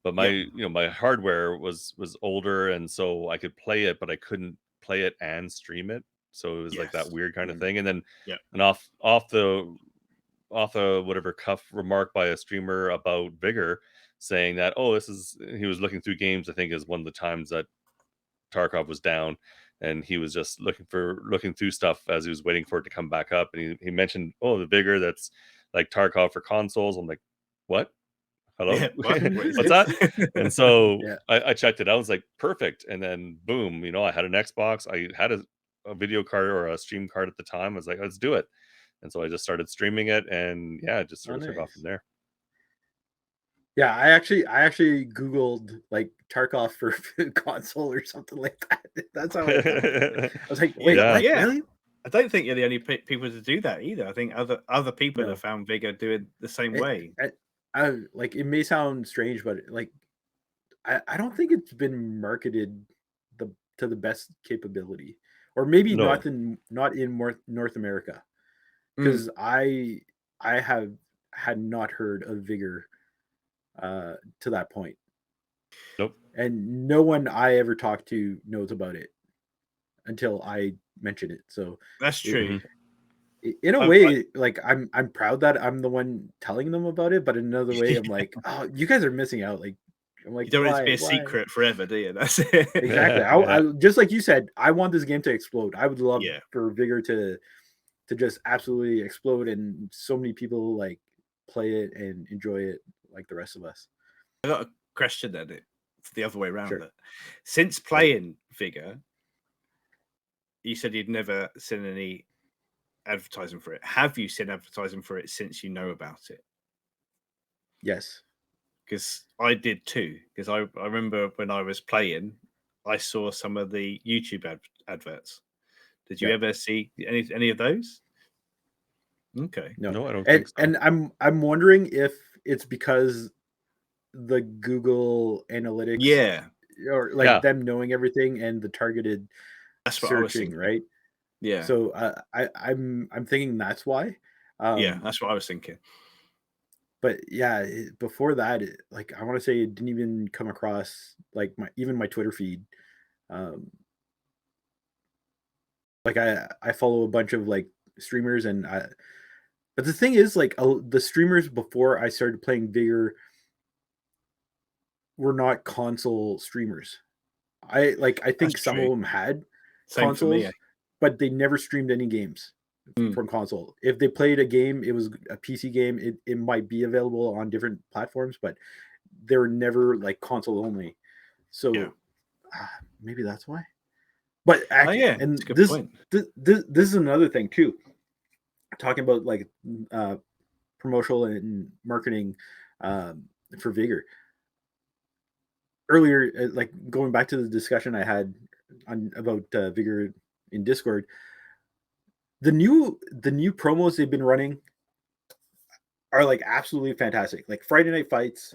but my my hardware was older, and so I could play it, but I couldn't play it and stream it. So it was like that weird kind of thing. And then and off the whatever cuff remark by a streamer about Vigor, saying that, oh, he was looking through games, I think is one of the times that Tarkov was down, and he was just looking through stuff as he was waiting for it to come back up. And he mentioned, oh, the Vigor that's like Tarkov for consoles. I'm like, what? hello, Yeah, what is what's this? that? And so Yeah. I checked it out. I was like, perfect. And then boom, I had an Xbox. I had a video card or a stream card at the time. I was like, let's do it. And so I just started streaming it, and yeah, it just sort of took off from there. Yeah, I actually Googled like Tarkov for console or something like that. That's how I found it. I was like, wait, Yeah. what? Yeah. Really? I don't think you're the only people to do that either. I think other people No. have found Vigor doing the same It- way. I like it may sound strange, but like I don't think it's been marketed to the best capability, or maybe No. not in North America, Mm. because I have had not heard of Vigor to that point. Nope. And no one I ever talked to knows about it until I mention it. So That's true. in a I- way, like I'm proud that I'm the one telling them about it, but in another way, I'm like, oh, you guys are missing out. Like, I'm like, You don't want it to be a why? secret forever, do you? That's it. Exactly. Yeah. I just like you said, I want this game to explode. I would love Yeah. for Vigor to just absolutely explode, and so many people like play it and enjoy it like the rest of us. I got a question then. It's the other way around. Sure. It. Since playing Vigor, you said you'd never seen any advertising for it. Have you seen advertising for it since you know about it? Yes. Because I did too. Because I remember when I was playing, I saw some of the YouTube adverts. Did you Yeah. ever see any of those? Okay. No, I don't And think so. and I'm wondering if it's because the Google Analytics, Yeah, or like Yeah. them knowing everything and the targeted that's what I was searching, thinking. right? Yeah. So I'm thinking that's why. Yeah, that's what I was thinking. But yeah, before that, like I want to say it didn't even come across like my Twitter feed. Like I follow a bunch of like streamers, and but the thing is, like the streamers before I started playing Vigor were not console streamers. I think That's some true. of them had Same for me. consoles, but they never streamed any games Mm. from console. If they played a game, it was a PC game. It might be available on different platforms, but they were never like console only. So Yeah. maybe that's why. But actually, yeah, and that's a good this, point. this is another thing too. Talking about like promotional and marketing for Vigor. Earlier, like going back to the discussion I had about Vigor in Discord, the new promos they've been running are like absolutely fantastic. Like Friday Night Fights,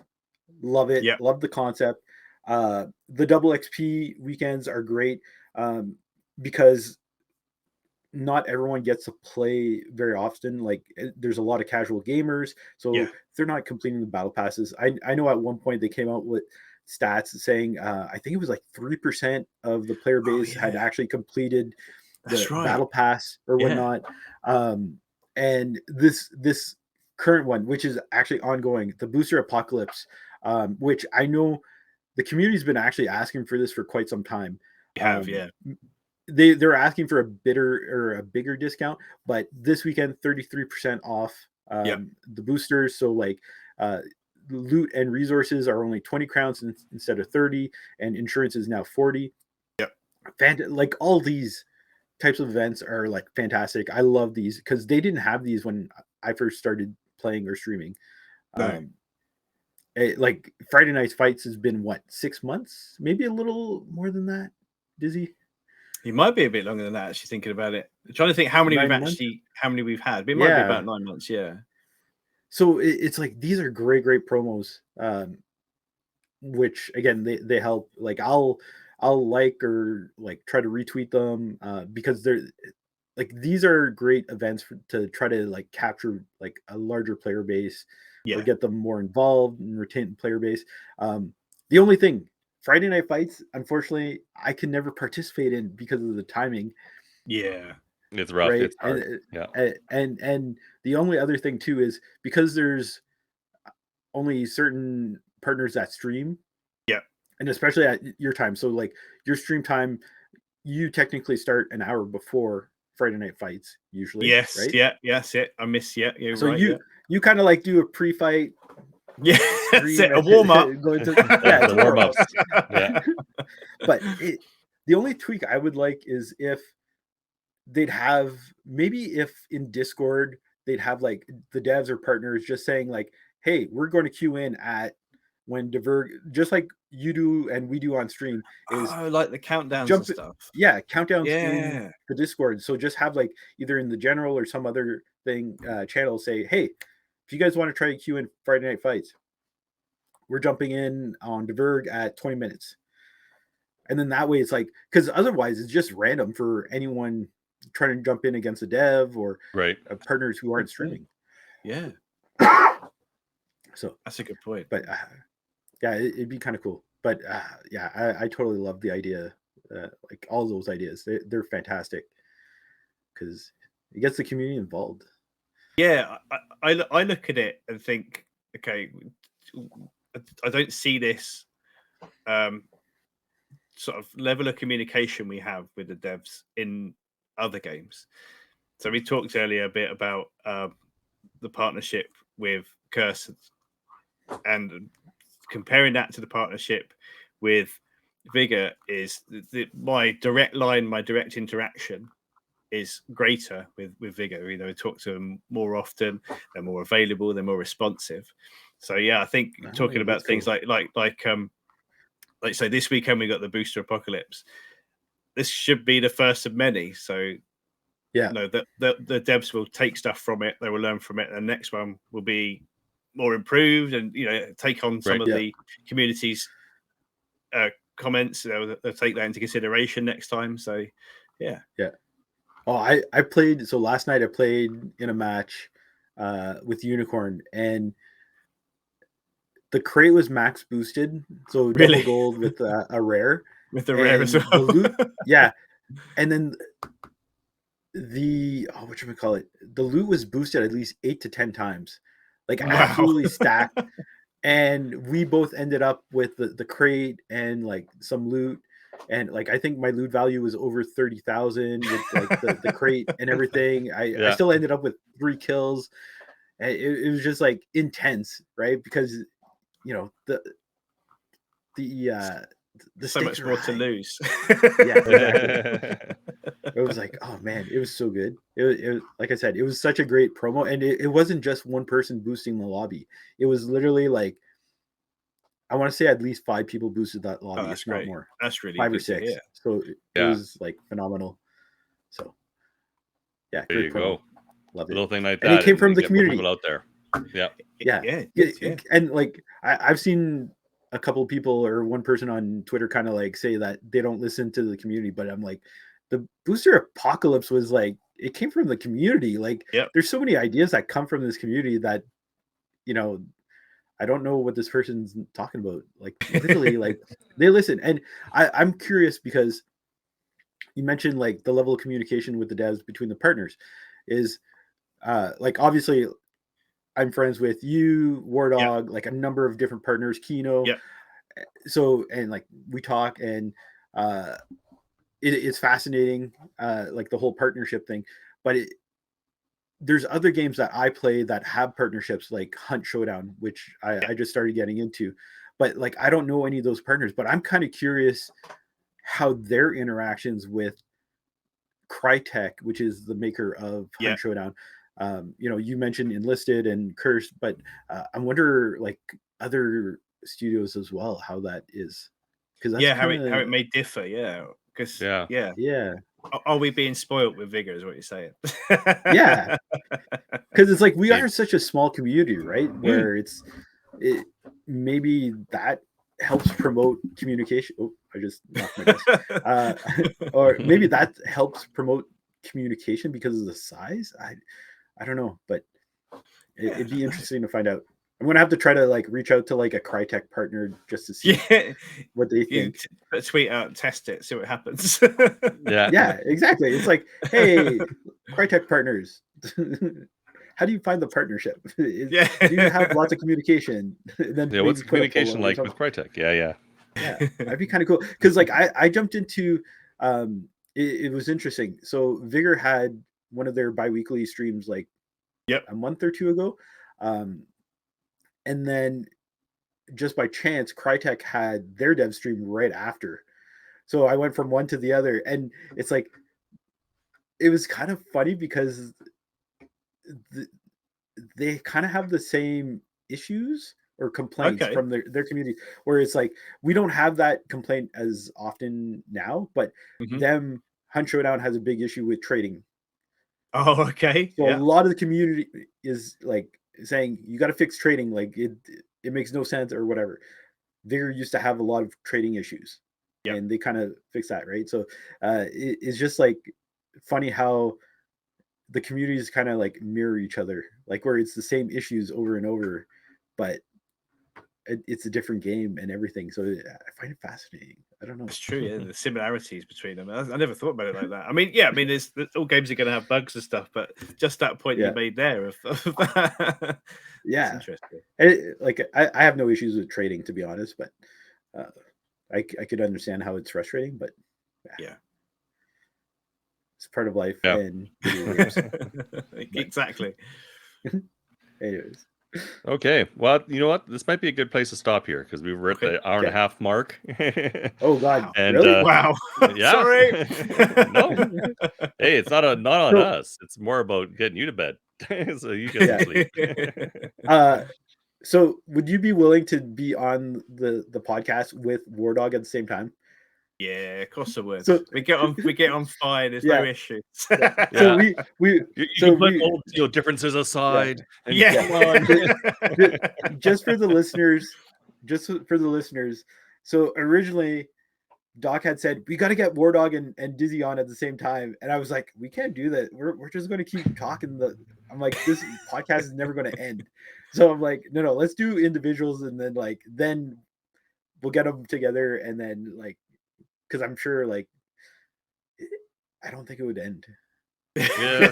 love it. Yep. Love the concept. The double XP weekends are great because not everyone gets to play very often. Like there's a lot of casual gamers, so Yeah. they're not completing the battle passes. I know at one point they came out with stats saying I think it was like 3% of the player base had actually completed That's the right. battle pass or whatnot. And this current one, which is actually ongoing, the booster apocalypse, which I know the community's been actually asking for this for quite some time. We have, yeah. They're asking for a bigger discount, but this weekend 33% off the boosters. So like loot and resources are only 20 crowns instead of 30, and insurance is now 40. Yep. Like all these types of events are like fantastic. I love these because they didn't have these when I first started playing or streaming. No. Like Friday Night Fights has been what, 6 months, maybe a little more than that, Dizzy. It might be a bit longer than that, actually, thinking about it. I'm trying to think how many we've had. But it might be about 9 months, yeah. So it's like these are great promos, which again they help. Like I'll like or like try to retweet them because they're like these are great events to try to like capture like a larger player base or get them more involved and retain the player base. The only thing, Friday Night Fights, unfortunately, I can never participate in because of the timing. Yeah, it's rough. Right? It's hard. And the only other thing too is because there's only certain partners that stream. Yeah, and especially at your time. So like your stream time, you technically start an hour before Friday Night Fights usually. Yes, right? yeah, yes, it. I miss So you kind of like do a pre-fight Yeah, that's stream it, a warm up. go into The it's a warm warm-up. ups. Yeah. But the only tweak I would like is if they'd have, maybe if in Discord they'd have like the devs or partners just saying like, hey, we're going to queue in at when Diverge, just like you do and we do on stream, is like the countdowns jump and stuff. countdowns in Yeah. the Discord. So just have like either in the general or some other thing channel say, hey, if you guys want to try to queue in Friday Night Fights, we're jumping in on Diverge at 20 minutes. And then that way it's like, because otherwise it's just random for anyone trying to jump in against a dev or Right. partners who aren't streaming. Yeah. So that's a good point. But yeah, it'd be kind of cool. But yeah, I totally love the idea. Like all those ideas, they're fantastic because it gets the community involved. Yeah, I look at it and think, okay, I don't see this sort of level of communication we have with the devs in other games. So we talked earlier a bit about the partnership with Curse, and comparing that to the partnership with Vigor is my direct line, my direct interaction is greater with Vigor. You know, we talk to them more often, they're more available, they're more responsive. So yeah, I think talking about things cool. like so this weekend we got the Booster Apocalypse. This should be the first of many. So yeah, no, the devs will take stuff from it, they will learn from it, and the next one will be more improved and, you know, take on some of the community's comments. You know, they'll take that into consideration next time. So yeah. Oh, I played, so last night I played in a match with Unicorn, and the crate was max boosted, so double gold with a rare. With the rare as well. The loot, yeah. And then the whatchamacallit, the loot was boosted at least 8 to 10 times. Like absolutely stacked. And we both ended up with the crate and like some loot. And like I think my loot value was over 30,000 with like the crate and everything. I still ended up with 3 kills. And it was just like intense, right? Because you know the so much more to lose. Yeah, exactly. It was like, oh man, it was so good. It was like I said, it was such a great promo, and it wasn't just one person boosting the lobby. It was literally like, I want to say at least 5 people boosted that lobby, if not more. That's really 5 or 6. So it was like phenomenal. So yeah, there great you promo. Go. Loved it. Little thing like and that. It came from the community. People out there. Yeah. And like I've seen a couple of people or one person on Twitter kind of like say that they don't listen to the community, but I'm like, the Booster Apocalypse was like, it came from the community. Like there's so many ideas that come from this community that, you know, I don't know what this person's talking about. Like literally, like they listen. And I'm curious because you mentioned like the level of communication with the devs between the partners is like, obviously I'm friends with you, War Dog, like a number of different partners, Kino. So, and like we talk, and it's fascinating, like the whole partnership thing. But there's other games that I play that have partnerships, like Hunt Showdown, which I just started getting into. But like I don't know any of those partners, but I'm kind of curious how their interactions with Crytek, which is the maker of Hunt Showdown. You know, you mentioned Enlisted and Curse, but I wonder like other studios as well, how that is. Because that's how it may differ, because are we being spoiled with Vigor, is what you're saying? Yeah, because it's like we are such a small community, right? Where it maybe that helps promote communication. Oh, I just knocked my desk. Or maybe that helps promote communication because of the size. I don't know, but it'd be interesting to find out. I'm gonna have to try to like reach out to like a Crytek partner just to see what they think. Tweet out, test it, see what happens. Yeah, exactly. It's like, hey, Crytek partners, how do you find the partnership? Do you have lots of communication? Then what's communication like with Crytek? Yeah, that'd be kind of cool. Because like I jumped into it was interesting. So Vigor had one of their bi-weekly streams like a month or two ago. and then just by chance, Crytek had their dev stream right after. So I went from one to the other, and it's like, it was kind of funny because they kind of have the same issues or complaints from their community, where it's like, we don't have that complaint as often now, but them, Hunt Showdown has a big issue with trading. Oh, okay. So a lot of the community is like saying, you got to fix trading, like it makes no sense or whatever. Vigor used to have a lot of trading issues, and they kind of fix that, right? So it's just like funny how the communities kind of like mirror each other, like where it's the same issues over and over, but it's a different game and everything. So I find it fascinating. I don't know. It's true, yeah. The similarities between them. I never thought about it like that. I mean, yeah, I mean, all games are going to have bugs and stuff, but just that point you made there of that. Yeah, interesting. Like I have no issues with trading, to be honest, but I could understand how it's frustrating, but yeah, it's part of life. Yeah. And exactly. Anyways. Okay, well, you know what? This might be a good place to stop here because we're at the hour and a half mark. Oh God! And, really? Wow! Yeah. Sorry. No. Hey, it's not on us. It's more about getting you to bed so you get sleep. So would you be willing to be on the podcast with War Dog at the same time? Yeah, of course I would. So we get on fine. There's no issues. So we you put old differences aside. Come on. Just for the listeners. So originally, Doc had said we got to get War Dog and Dizzy on at the same time, and I was like, we can't do that. We're just going to keep talking. I'm like, this podcast is never going to end. So I'm like, no, let's do individuals, and then we'll get them together, and then because I'm sure I don't think it would end. Yeah.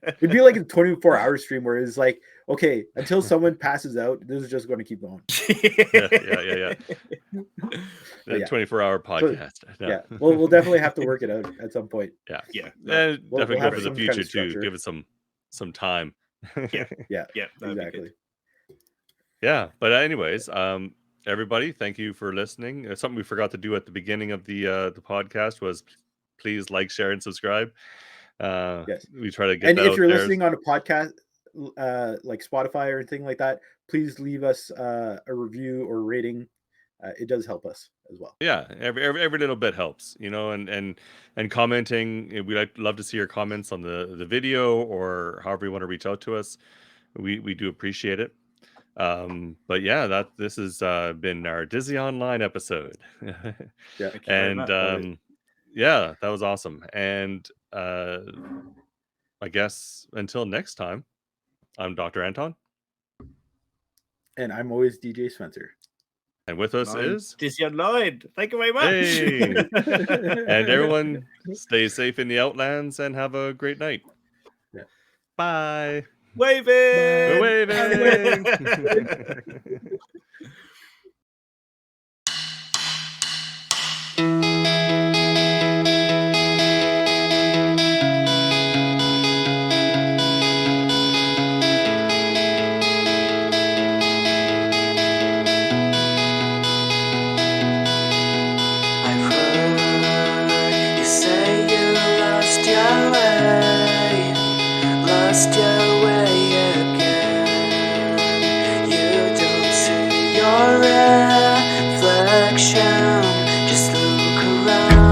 It'd be like a 24-hour stream where it's like, okay, until someone passes out, this is just going to keep going. Yeah. The 24-hour podcast. So, we'll definitely have to work it out at some point. Yeah. And definitely go for the future too. Give it some time. Yeah, exactly. Yeah, but anyways, everybody, thank you for listening. Something we forgot to do at the beginning of the podcast was please like, share, and subscribe. Yes, we try to get. And that if you're there. listening on a podcast like Spotify or anything like that, please leave us a review or rating. It does help us as well. Yeah, every little bit helps, and commenting. We'd love to see your comments on the video or however you want to reach out to us. We do appreciate it. But yeah, this has been our DizzyOnline episode. Yeah, and yeah, that was awesome. And I guess until next time, I'm Dr. Anton, and I'm always DJ Spencer. And with us is DizzyOnline. Thank you very much. Hey. And everyone, stay safe in the Outlands and have a great night. Yeah. Bye. Waving. We're waving. Lost your way again. You don't see your reflection. Just look around.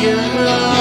You're